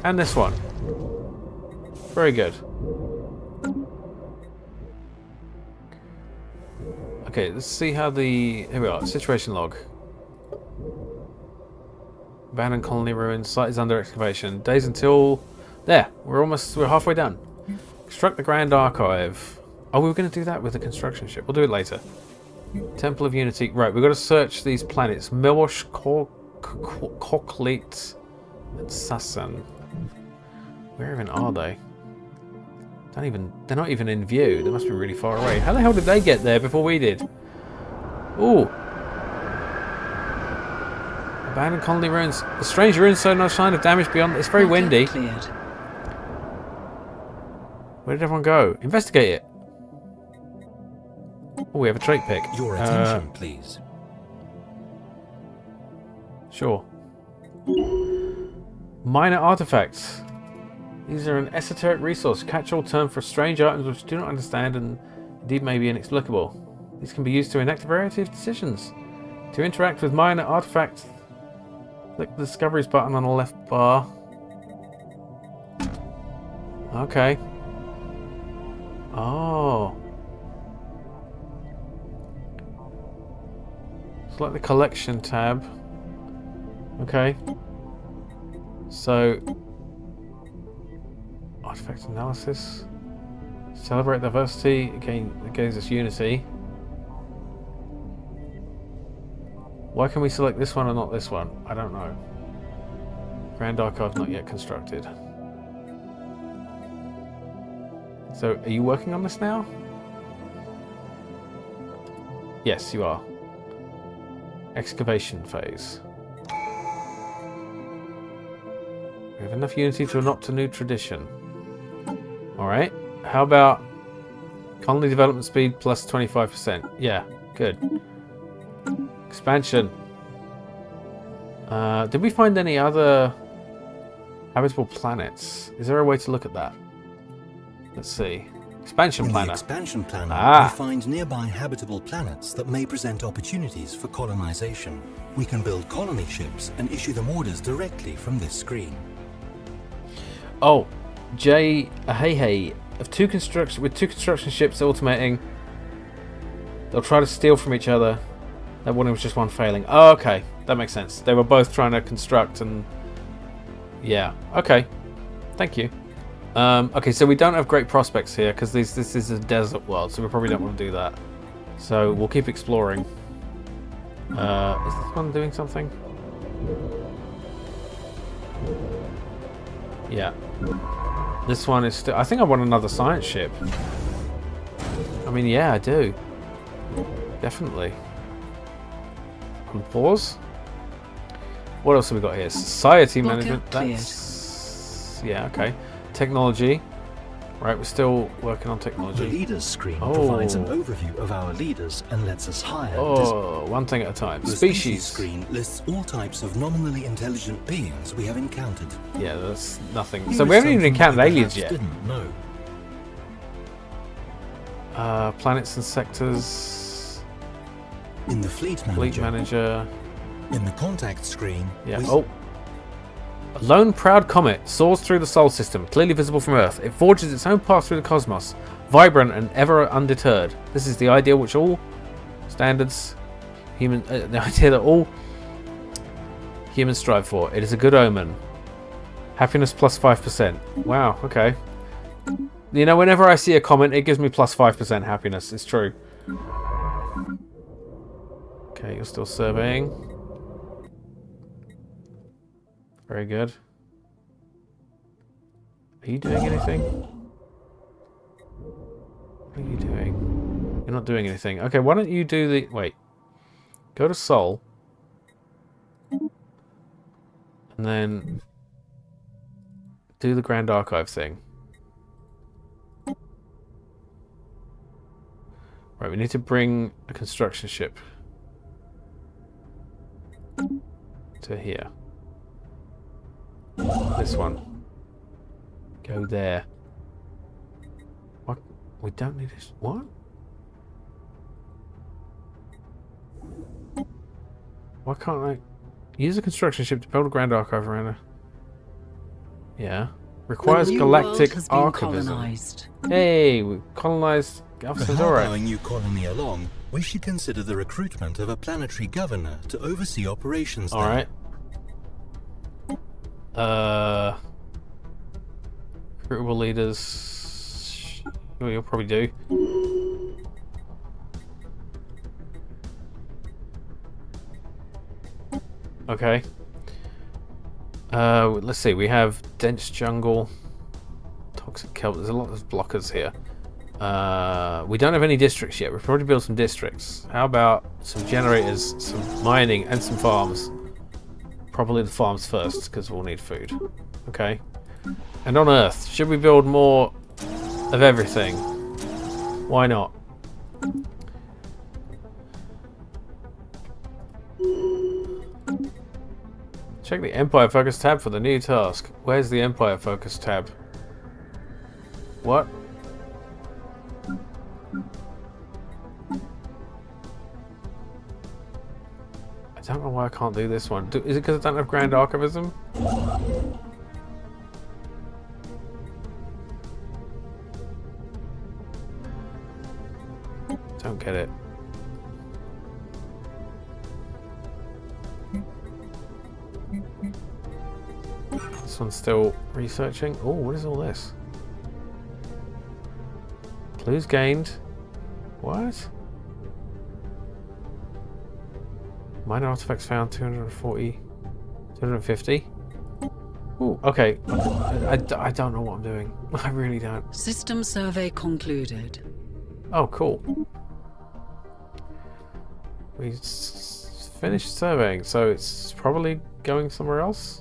And this one. Very good. Okay, let's see how the... Here we are. Situation log. Abandoned colony ruins. Site is under excavation. Days until... There. We're halfway done. Construct the Grand Archive. Oh, we were going to do that with the construction ship. We'll do it later. Temple of Unity. Right, we've got to search these planets. Milwash, Koklit, and Sasan. Where even are they? They're not even in view. They must be really far away. How the hell did they get there before we did? Ooh. Abandoned colony ruins. The strange ruins show no sign of damage beyond... It's very windy. Cleared. Where did everyone go? Investigate it. Oh, we have a trait pick. Your attention, please. Sure. Minor artifacts. These are an esoteric resource, catch-all term for strange items which do not understand and indeed may be inexplicable. These can be used to enact a variety of decisions. To interact with minor artifacts, click the Discoveries button on the left bar. Okay. Oh. Select the collection tab. Okay. So, artifact analysis. Celebrate diversity. Again, it gains us unity. Why can we select this one and not this one? I don't know. Grand Archive not yet constructed. So, are you working on this now? Yes, you are. Excavation phase. We have enough unity to adopt a new tradition. Alright. How about colony development speed plus 25%? Yeah, good. Expansion. Did we find any other habitable planets? Is there a way to look at that? Let's see. Expansion planner. In the expansion planner, we find nearby habitable planets that may present opportunities for colonization. We can build colony ships and issue them orders directly from this screen. Oh, Jay, hey, with two construction ships automating, they'll try to steal from each other. That one was just one failing. Oh, okay, that makes sense. They were both trying to construct and... Yeah, okay. Thank you. Okay, so we don't have great prospects here because this is a desert world, so we probably don't want to do that. So we'll keep exploring. Is this one doing something? Yeah. This one is still... I think I want another science ship. I mean, yeah, I do. Definitely. On pause. What else have we got here? Society management. That's... Yeah, okay. Technology. Right, we're still working on technology. The leaders screen provides an overview of our leaders and lets us hire. Oh, one thing at a time. The species screen lists all types of nominally intelligent beings we have encountered. Yeah, that's nothing. So we haven't even encountered aliens yet. Didn't know. Planets and sectors. In the fleet manager. Fleet manager. In the contact screen. Yeah. we... Oh. A lone proud comet soars through the solar system, clearly visible from Earth. It forges its own path through the cosmos, vibrant and ever undeterred. This is the ideal which all standards the idea that all humans strive for. It is a good omen. Happiness plus 5%. Wow, okay. You know, whenever I see a comment, it gives me plus 5% happiness. It's true. Okay, you're still surveying. Very good. Are you doing anything? What are you doing? You're not doing anything. Okay, why don't you do the... Wait. Go to Sol. And then... do the Grand Archive thing. Right, we need to bring a construction ship to here. This one. Go there. What? We don't need this. What? Why can't I use a construction ship to build a Grand Archive around her? Yeah. Requires galactic archivism. Colonized. Hey, we colonized Alpha To help Centauri. our new colony along, we should consider the recruitment of a planetary governor to oversee operations there. Alright. Recruitable leaders. Well, you'll probably do. Okay. Let's see. We have dense jungle, toxic kelp. There's a lot of blockers here. We don't have any districts yet. We'll probably build some districts. How about some generators, some mining, and some farms? Probably the farms first, because we'll need food. Okay. And on Earth, should we build more of everything? Why not? Check the Empire Focus tab for the new task. Where's the Empire Focus tab? What? I don't know why I can't do this one. Is it because I don't have Grand Archivism? Don't get it. This one's still researching. Oh, what is all this? Clues gained. What? Minor artifacts found 240. 250. Ooh, okay. I don't know what I'm doing. I really don't. System survey concluded. Oh, cool. We finished surveying, so it's probably going somewhere else.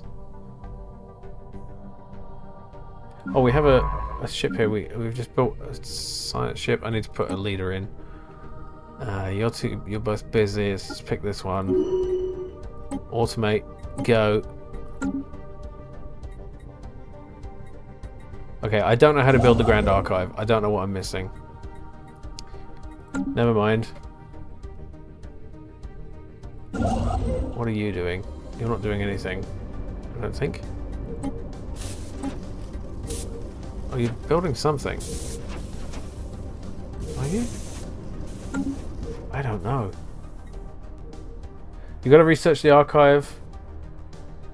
Oh, we have a ship here. We've just built a science ship. I need to put a leader in. You're both busy. Let's just pick this one. Automate. Go. Okay, I don't know how to build the Grand Archive. I don't know what I'm missing. Never mind. What are you doing? You're not doing anything, I don't think. Oh, you're building something. Are you? I don't know. You got to research the archive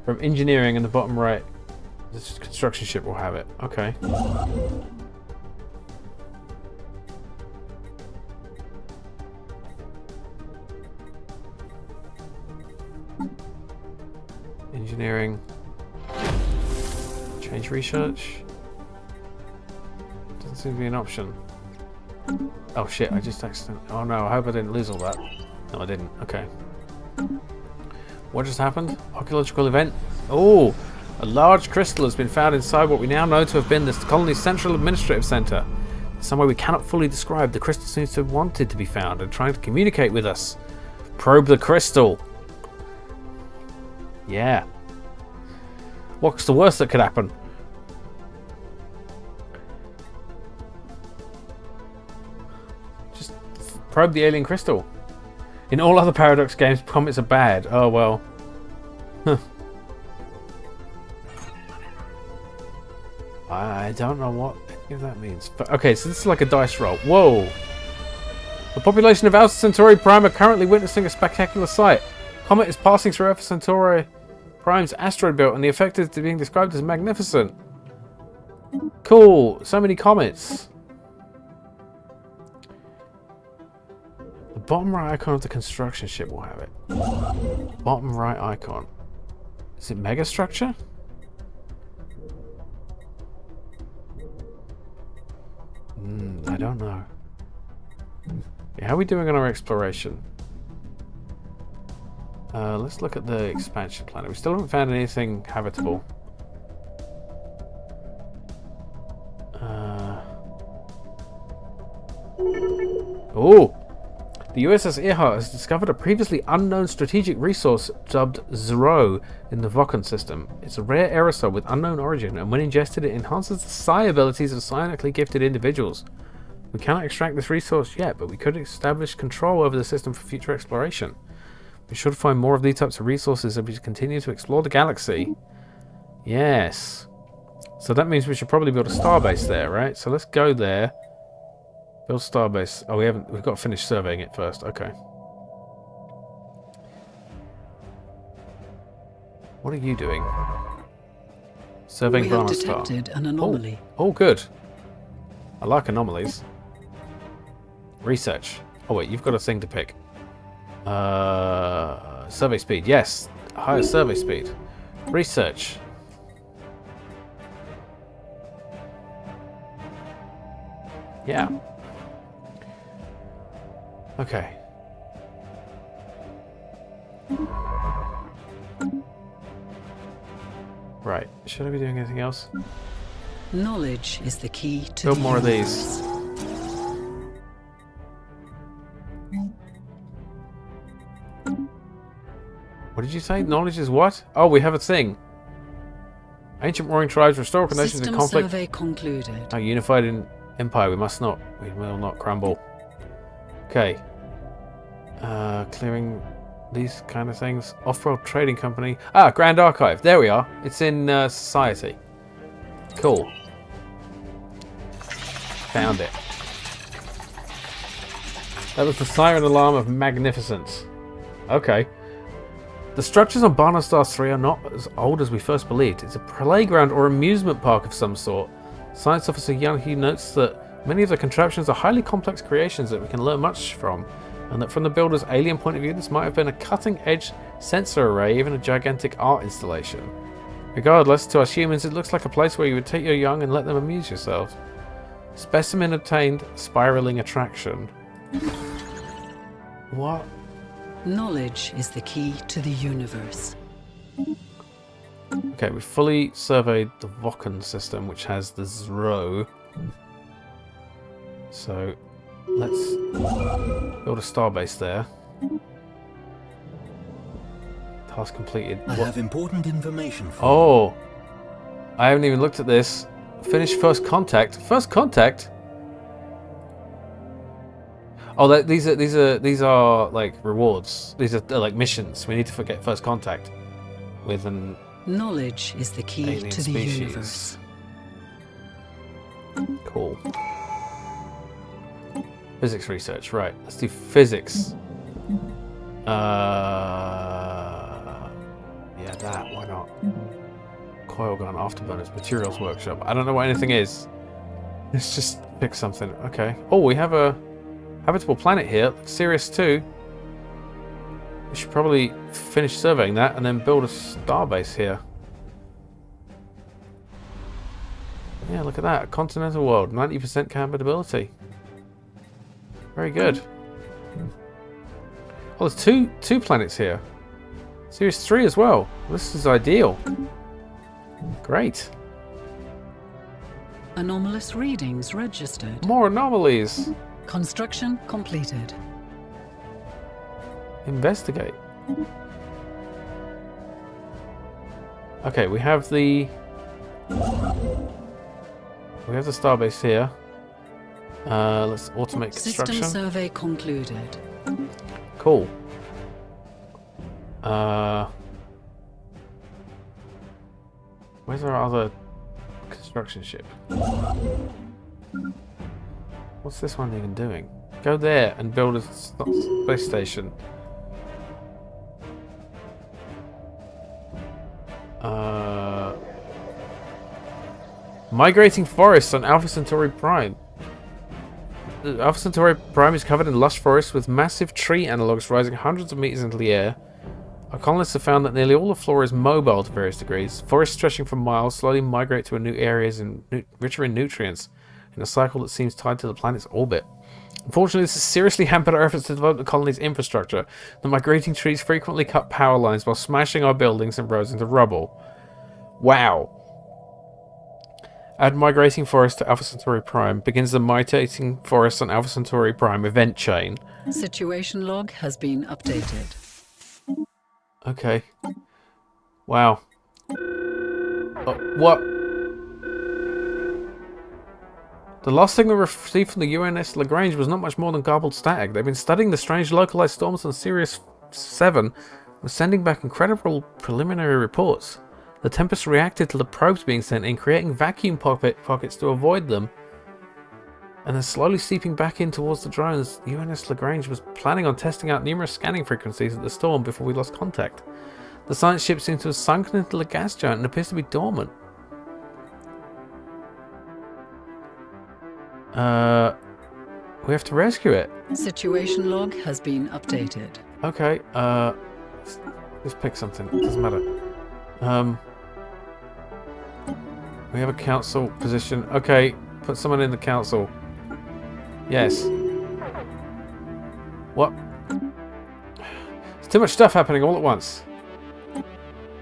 from engineering in the bottom right. This construction ship will have it. Okay. Engineering. Change research. Doesn't seem to be an option. Oh shit, I just accidentally... Oh no, I hope I didn't lose all that. No, I didn't. Okay. What just happened? Archaeological event? Oh! A large crystal has been found inside what we now know to have been the colony's central administrative centre. In some way we cannot fully describe, the crystal seems to have wanted to be found and trying to communicate with us. Probe the crystal. Yeah. What's the worst that could happen? Just probe the alien crystal. In all other Paradox games, comets are bad. Oh well. Huh. I don't know what any of that means. But okay, so this is like a dice roll. Whoa! The population of Alpha Centauri Prime are currently witnessing a spectacular sight. Comet is passing through Alpha Centauri Prime's asteroid belt, and the effect is being described as magnificent. Cool. So many comets. The bottom right icon of the construction ship will have it. Bottom right icon. Is it megastructure? I don't know. Yeah, how are we doing on our exploration? Let's look at the expansion planet. We still haven't found anything habitable. Oh! The USS Earhart has discovered a previously unknown strategic resource dubbed Zero in the Vulcan system. It's a rare aerosol with unknown origin, and when ingested it enhances the psi abilities of psionically gifted individuals. We cannot extract this resource yet, but we could establish control over the system for future exploration. We should find more of these types of resources as we continue to explore the galaxy. Yes. So that means we should probably build a starbase there, right? So let's go there. Build starbase. Oh, we've got to finish surveying it first. Okay. What are you doing? Surveying We have Brahma Star. detected an anomaly. Oh, good. I like anomalies. Research. Oh wait, you've got a thing to pick. Survey speed. Yes. Higher survey speed. Research. Yeah. Okay. Right. Should I be doing anything else? Knowledge is the key to Build the more of universe. these. What did you say? Knowledge is what? Oh, we have a thing. Ancient warring tribes restore nations in System conflict. survey concluded. Oh, unified in empire. We must not. We will not crumble. Okay. Clearing these kind of things. Off-world trading company. Ah, Grand Archive. There we are. It's in society. Cool. Found it. That was the siren alarm of magnificence. Okay. The structures on Barnastar 3 are not as old as we first believed. It's a playground or amusement park of some sort. Science Officer Young-Hee notes that many of the contraptions are highly complex creations that we can learn much from, and that from the builder's alien point of view, this might have been a cutting-edge sensor array, even a gigantic art installation. Regardless, to us humans, it looks like a place where you would take your young and let them amuse yourselves. Specimen obtained, spiraling attraction. What? Knowledge is the key to the universe. Okay, we fully surveyed the Vulcan system, which has the Zero. So, let's build a starbase there. Task completed. I have important information for you. Oh! I haven't even looked at this. Finish first contact. First contact? Oh, these are like rewards. These are like missions. We need to forget first contact with an Knowledge is the key alien to the species. universe. Cool. Physics research, right? Let's do physics. Yeah, that. Why not? Coil gun, afterburners, materials workshop. I don't know what anything is. Let's just pick something. Okay. Oh, we have a habitable planet here, Sirius 2. We should probably finish surveying that and then build a starbase here. Yeah, look at that. A continental world, 90% compatibility. Very good. Oh, there's two planets here. Sirius 3 as well. This is ideal. Great. Anomalous readings registered. More anomalies. Construction completed. Investigate. Okay, we have the starbase here. Let's automate construction. System survey concluded. Cool. Where's our other construction ship. What's this one even doing? Go there and build a space station. Migrating forests on Alpha Centauri Prime. Alpha Centauri Prime is covered in lush forests with massive tree analogues rising hundreds of meters into the air. Our colonists have found that nearly all the flora is mobile to various degrees. Forests stretching for miles slowly migrate to new areas richer in nutrients, in a cycle that seems tied to the planet's orbit. Unfortunately, this has seriously hampered our efforts to develop the colony's infrastructure. The migrating trees frequently cut power lines while smashing our buildings and roads into rubble. Wow. Add migrating forest to Alpha Centauri Prime. Begins the migrating forest on Alpha Centauri Prime event chain. Situation log has been updated. Okay. Wow. What? The last signal received from the UNS Lagrange was not much more than garbled static. They've been studying the strange localized storms on Sirius 7 and were sending back incredible preliminary reports. The Tempest reacted to the probes being sent in, creating vacuum pockets to avoid them, and then slowly seeping back in towards the drones. UNS Lagrange was planning on testing out numerous scanning frequencies at the storm before we lost contact. The science ship seems to have sunken into the gas giant and appears to be dormant. We have to rescue it. Situation log has been updated. Okay, let's pick something. It doesn't matter. We have a council position. Okay, put someone in the council. Yes. What? There's too much stuff happening all at once.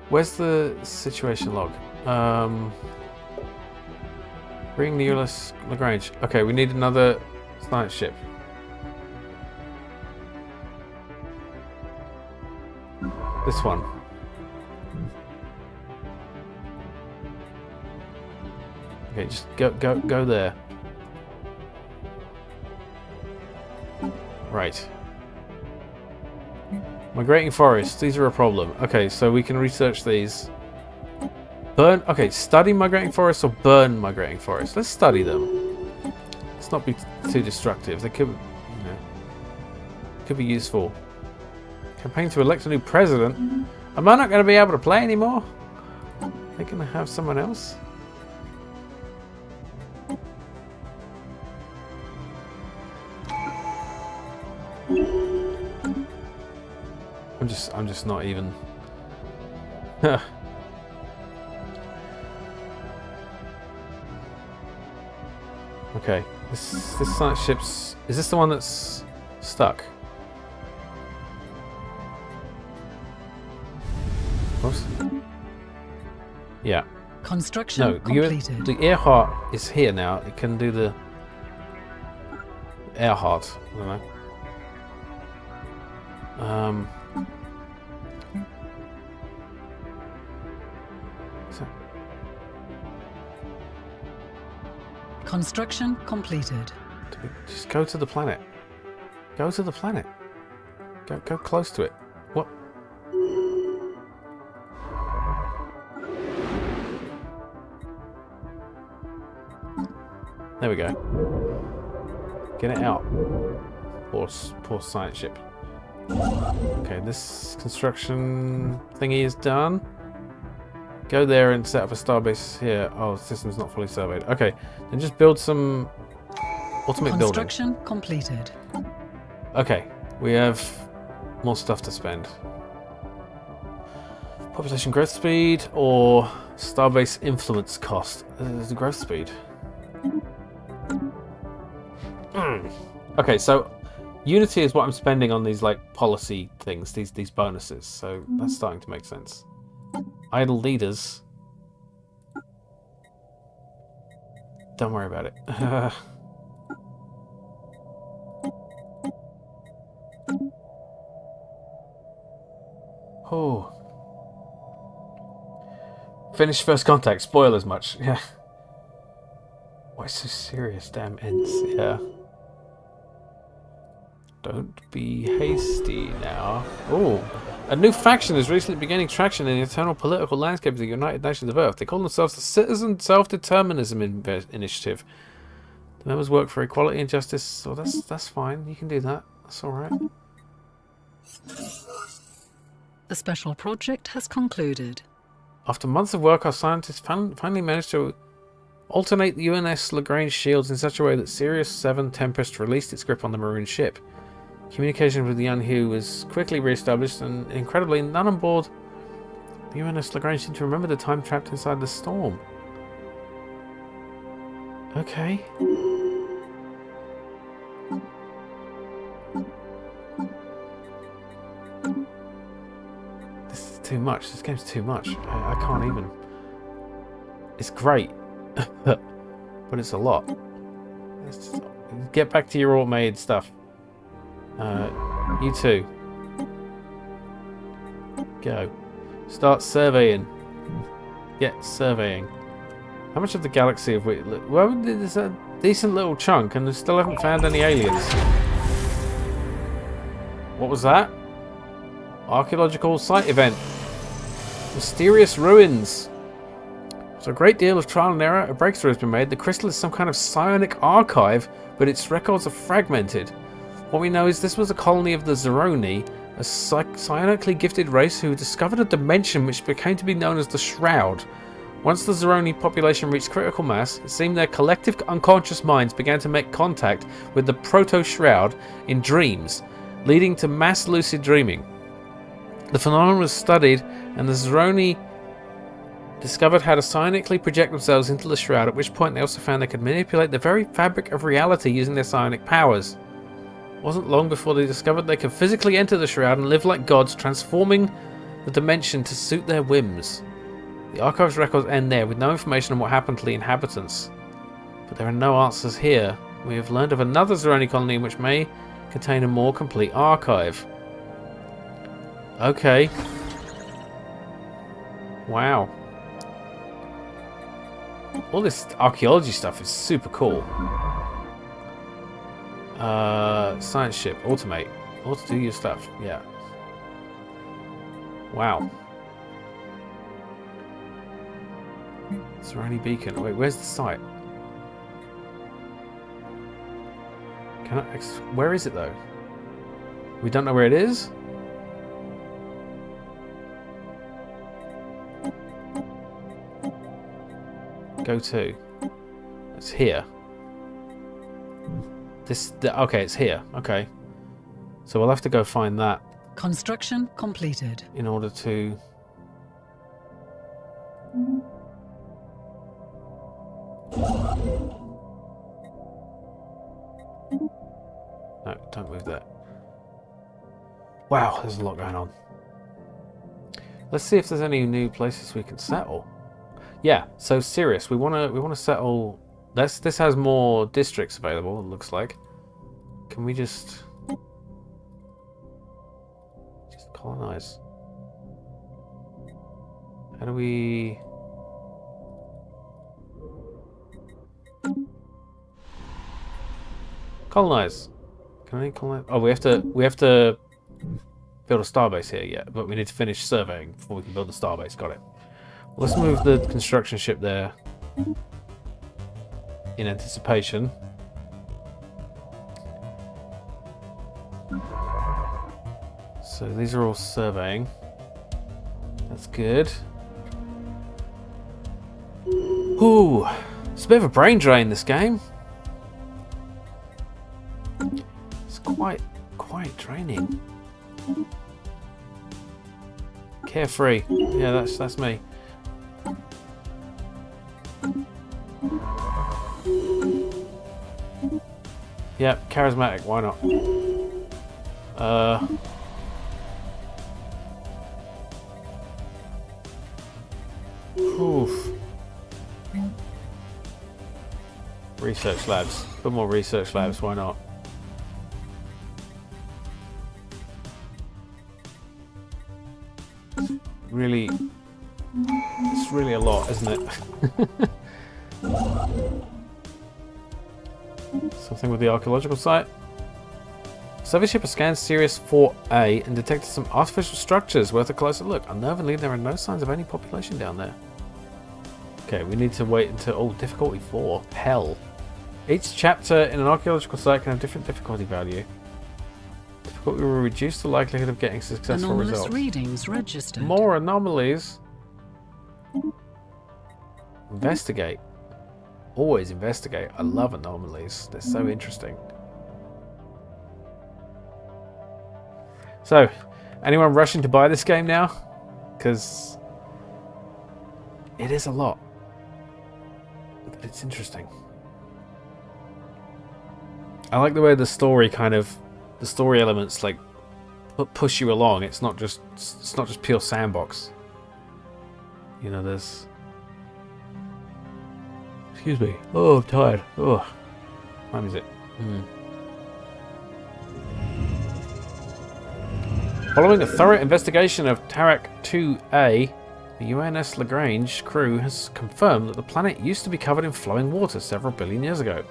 Where's the situation log? Bring the ULS Lagrange. Okay, we need another science ship. This one. Okay, just go there. Right. Migrating forests. These are a problem. Okay, so we can research these. Burn. Okay, study migrating forests or burn migrating forests. Let's study them. Let's not be too destructive. They could, you know, could be useful. Campaign to elect a new president. Am I not going to be able to play anymore? Are they going to have someone else? I'm just not even. Okay, this science ship's. Is this the one that's stuck? Oops. Yeah. Construction completed. The Earhart is here now. It can do the Earhart. I don't know. Construction completed. Just go to the planet. Go to the planet. Go close to it. What? There we go. Get it out. Poor science ship. Okay, this construction thingy is done. Go there and set up a starbase here. Oh, the system's not fully surveyed. Okay, then just build some ultimate building. Construction completed. Okay, we have more stuff to spend. Population growth speed or starbase influence cost? The growth speed. Okay, so Unity is what I'm spending on these like policy things, these bonuses. So that's starting to make sense. Idle leaders. Don't worry about it. Oh. Finish first contact. Spoil as much. Yeah. Why so serious? Damn ends. Yeah. Don't be hasty now. Oh, a new faction is recently beginning traction in the eternal political landscape of the United Nations of Earth. They call themselves the Citizen Self-Determinism Initiative. The members work for equality and justice. So that's fine. You can do that. That's all right. The special project has concluded. After months of work, our scientists finally managed to alternate the UNS Lagrange shields in such a way that Sirius 7 Tempest released its grip on the maroon ship. Communication with the Unhue was quickly re-established, and incredibly, none on board the UNS Lagrange seemed to remember the time trapped inside the storm. Okay. This is too much. This game's too much. I can't even. It's great, but it's a lot. Let's just get back to your automated stuff. You two. Go. Start surveying. Get surveying. How much of the galaxy have we... Well, there's a decent little chunk and we still haven't found any aliens. What was that? Archaeological site event. Mysterious ruins. After a great deal of trial and error, a breakthrough has been made. The crystal is some kind of psionic archive, but its records are fragmented. What we know is this was a colony of the Zeroni, a psionically gifted race who discovered a dimension which became to be known as the Shroud. Once the Zeroni population reached critical mass, it seemed their collective unconscious minds began to make contact with the Proto-Shroud in dreams, leading to mass lucid dreaming. The phenomenon was studied, and the Zeroni discovered how to psionically project themselves into the Shroud, at which point they also found they could manipulate the very fabric of reality using their psionic powers. It wasn't long before they discovered they could physically enter the Shroud and live like gods, transforming the dimension to suit their whims. The archive's records end there, with no information on what happened to the inhabitants. But there are no answers here. We have learned of another Zeroni colony which may contain a more complete archive. Okay. Wow. All this archaeology stuff is super cool. Science ship, automate. Auto do your stuff, yeah. Wow. Zeroni beacon. Wait, where's the site? Can I? Where is it though? We don't know where it is. Go to. It's here. Okay, it's here. Okay. So we'll have to go find that. Construction completed. In order to... No, don't move that. Wow, there's a lot going on. Let's see if there's any new places we can settle. Yeah, so Sirius, we wanna settle. This has more districts available. It looks like. Can we just colonize? How do we? Colonize. Can I colonize? Oh, we have to build a starbase here. Yeah, but we need to finish surveying before we can build the starbase. Got it. Let's move the construction ship there in anticipation. So these are all surveying. That's good. Ooh, it's a bit of a brain drain, this game. It's quite draining. Carefree. Yeah, that's me. Yep, charismatic, why not? Oof. Research labs. Put more research labs, why not? It's really a lot, isn't it? Something with the archaeological site. Survey ship has scanned Sirius 4A and detected some artificial structures worth a closer look. Unnervingly, there are no signs of any population down there. Okay, we need to wait until... Oh, difficulty 4. Hell. Each chapter in an archaeological site can have different difficulty value. Difficulty will reduce the likelihood of getting successful Anomalous results. readings registered. More anomalies. Investigate. Always investigate. I love anomalies. They're so interesting. So, anyone rushing to buy this game now? Because it is a lot. But it's interesting. I like the way the story the story elements like push you along. It's not just pure sandbox. You know, there's... Excuse me. Oh, I'm tired. Oh, what time is it? Following a thorough investigation of Tarak 2A, the UNS Lagrange crew has confirmed that the planet used to be covered in flowing water several billion years ago.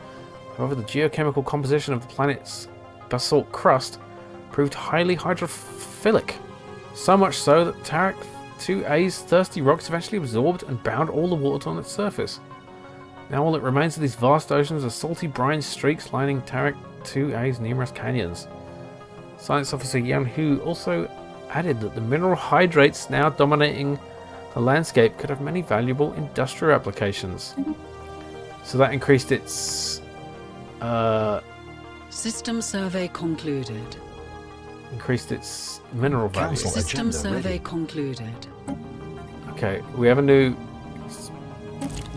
However, the geochemical composition of the planet's basalt crust proved highly hydrophilic, so much so that Tarak 2A's thirsty rocks eventually absorbed and bound all the water on its surface. Now all that remains of these vast oceans are salty brine streaks lining Tarak 2A's numerous canyons. Science officer Yan Hu also added that the mineral hydrates now dominating the landscape could have many valuable industrial applications. So that increased its... System survey concluded. increased its mineral value. Council System agenda survey ready. concluded. Okay, we have a new...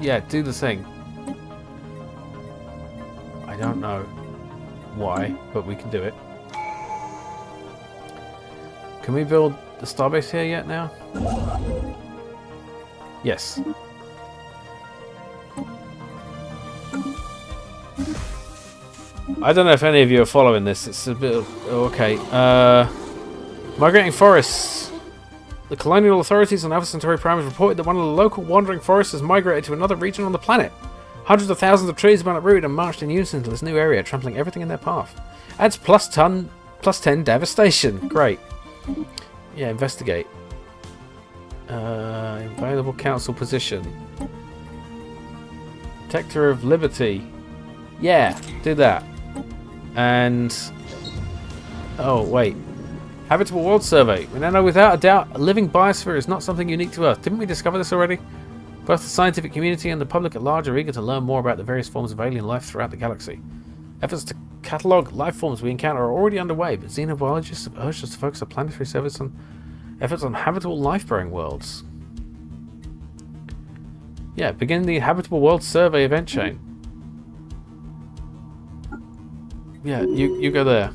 Yeah, do the thing. I don't know why, but we can do it. Can we build the starbase here yet now? Yes. I don't know if any of you are following this. It's a bit of... Okay. Migrating forests. The colonial authorities on Alpha Centauri Prime have reported that one of the local wandering forests has migrated to another region on the planet. Hundreds of thousands of trees have been uprooted and marched in unison to this new area, trampling everything in their path. Adds plus 10 devastation. Great. Yeah, investigate. Available council position. Protector of Liberty. Yeah, do that. And... Oh, wait. Habitable World Survey. We now know without a doubt a living biosphere is not something unique to Earth. Didn't we discover this already? Both the scientific community and the public at large are eager to learn more about the various forms of alien life throughout the galaxy. Efforts to catalogue life forms we encounter are already underway, but xenobiologists have urged us to focus our planetary service on efforts on habitable life-bearing worlds. Yeah, begin the Habitable World Survey event chain. Yeah, you go there.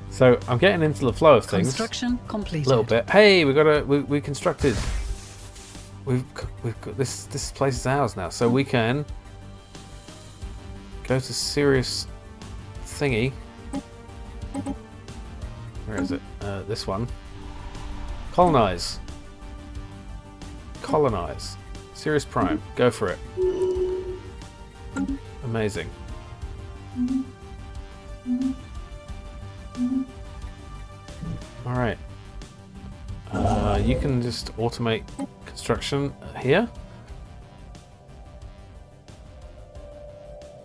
So I'm getting into the flow of things. Construction completed. A little bit. Hey, we constructed. We've got this place is ours now, so we can go to Sirius thingy. Where is it? This one. Colonize. Colonize. Sirius Prime. Go for it. Amazing. Alright. You can just automate construction here.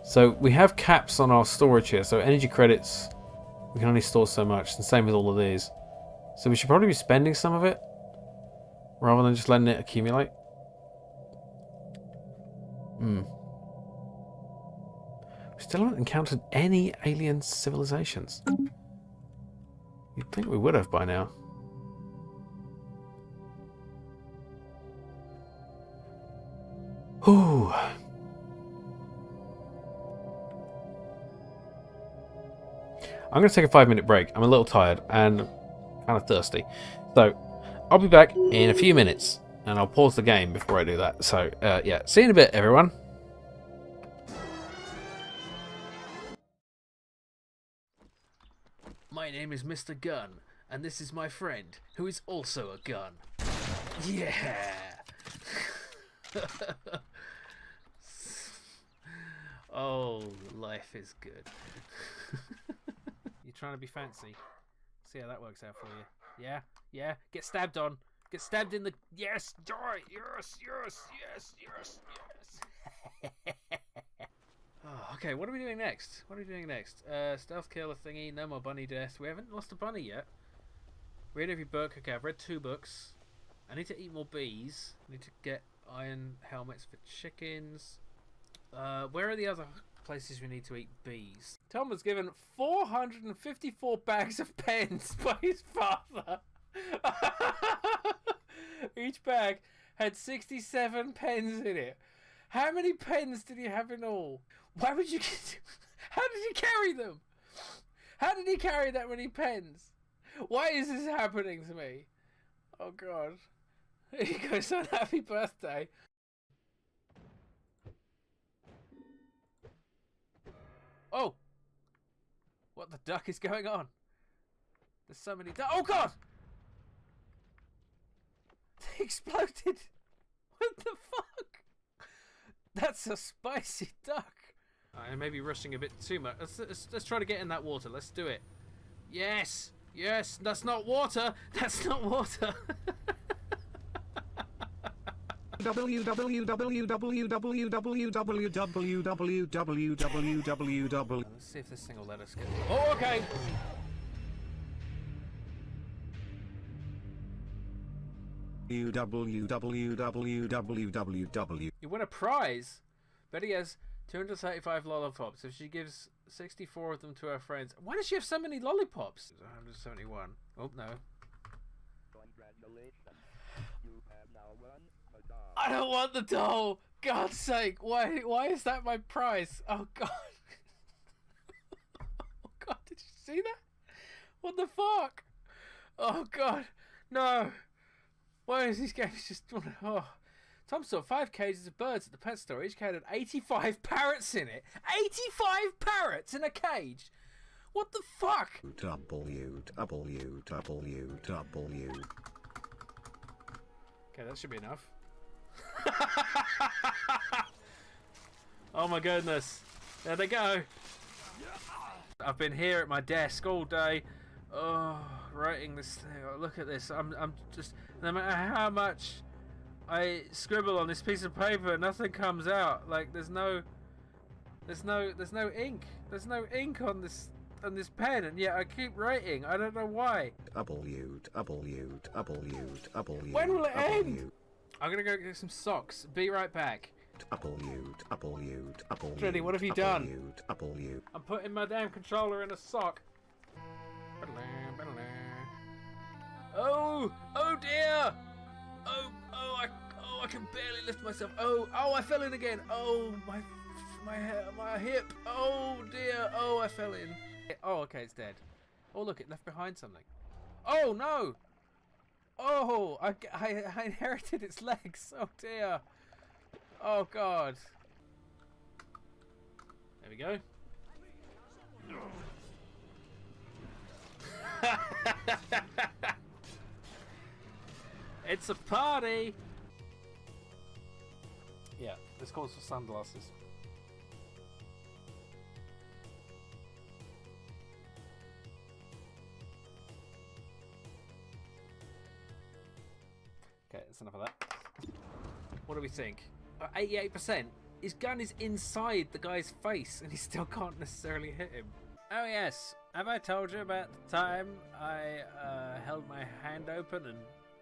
So we have caps on our storage here, so energy credits, we can only store so much, and same with all of these. So we should probably be spending some of it, rather than just letting it accumulate. We still haven't encountered any alien civilizations. You'd think we would have by now. Ooh. I'm going to take a 5-minute break. I'm a little tired and kind of thirsty. So, I'll be back in a few minutes. And I'll pause the game before I do that. So, yeah. See you in a bit, everyone. My name is Mr. Gunn, And this is my friend, who is also a gun. Yeah! Oh, life is good. You're trying to be fancy. See how that works out for you. Yeah? Yeah? Get stabbed on. Get stabbed in the... Yes! Die! Yes! Yes! Yes! Yes! Yes! Oh, okay, what are we doing next? What are we doing next? Stealth kill a thingy. No more bunny deaths. We haven't lost a bunny yet. Read every book. Okay, I've read 2 books. I need to eat more bees. I need to get iron helmets for chickens. Where are the other places we need to eat bees? Tom was given 454 bags of pens by his father. Each bag had 67 pens in it. How many pens did he have in all? Why would you get... How did he carry them? How did he carry that many pens? Why is this happening to me? Oh god. Here you go, son. Happy birthday. Oh! What the duck is going on? There's so many oh god! They exploded! What the fuck? That's a spicy duck! I may be rushing a bit too much. Let's try to get in that water. Let's do it. Yes! Yes! That's not water! That's not water! www. Let's see if this thing will let us get... Oh, okay! www. You win a prize! Betty has 235 lollipops. If she gives 64 of them to her friends... Why does she have so many lollipops? 171. Oh, no. Congratulations. You have now won a doll. I don't want the doll! God's sake! Why is that my prize? Oh, God. Oh, God, did you see that? What the fuck? Oh, God. No! Why is these games just... Oh. Tom saw 5 cages of birds at the pet store. Each cage had 85 parrots in it. 85 parrots in a cage! What the fuck? www. Okay, that should be enough. Oh my goodness. There they go. I've been here at my desk all day. Oh, writing this thing. Oh, look at this. I'm just... No matter how much I scribble on this piece of paper, nothing comes out. Like, there's no ink. There's no ink on this pen, and yet I keep writing. I don't know why. www. When will it end? I'm gonna go get some socks. Be right back. Freddy, what have you done? W. I'm putting my damn controller in a sock. Oh dear! I can barely lift myself. Oh, I fell in again. Oh, my hip. Oh dear. Oh, I fell in. Oh, okay, it's dead. Oh, look, it left behind something. Oh no! Oh, I inherited its legs. Oh dear. Oh god. There we go. It's a party. Yeah, this calls for sunglasses. Okay, that's enough of that. What do we think? 88%? His gun is inside the guy's face and he still can't necessarily hit him. Oh yes, have I told you about the time I held my hand open and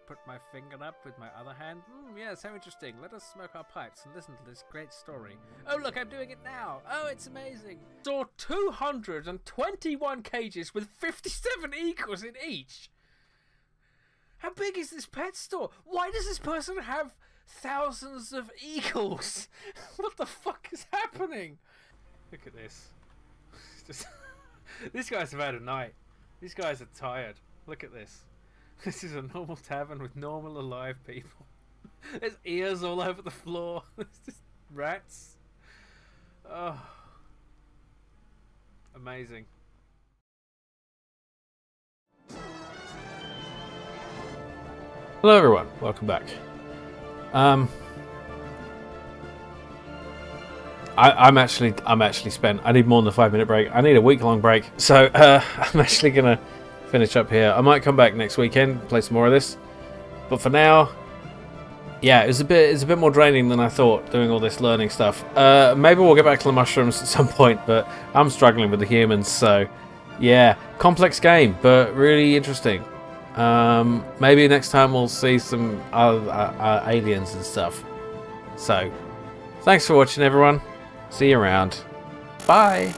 put my finger up with my other hand? Yes, how interesting. Let us smoke our pipes and listen to this great story. Oh look, I'm doing it now. Oh, it's amazing. Saw 221 cages with 57 eagles in each. How big is this pet store? Why does this person have thousands of eagles? What the fuck is happening? Look at this. It's just these guys have had a night. These guys are tired. Look at this. This is a normal tavern with normal alive people. There's ears all over the floor. There's just rats. Oh. Amazing. Hello everyone, welcome back. I'm actually spent. I need more than a 5-minute break. I need a week-long break. So I'm actually gonna finish up here. I might come back next weekend, play some more of this. But for now, yeah, it's a bit more draining than I thought doing all this learning stuff. Maybe we'll get back to the mushrooms at some point, but I'm struggling with the humans. So yeah, complex game, but really interesting. Maybe next time we'll see some aliens and stuff. So thanks for watching, everyone. See you around. Bye.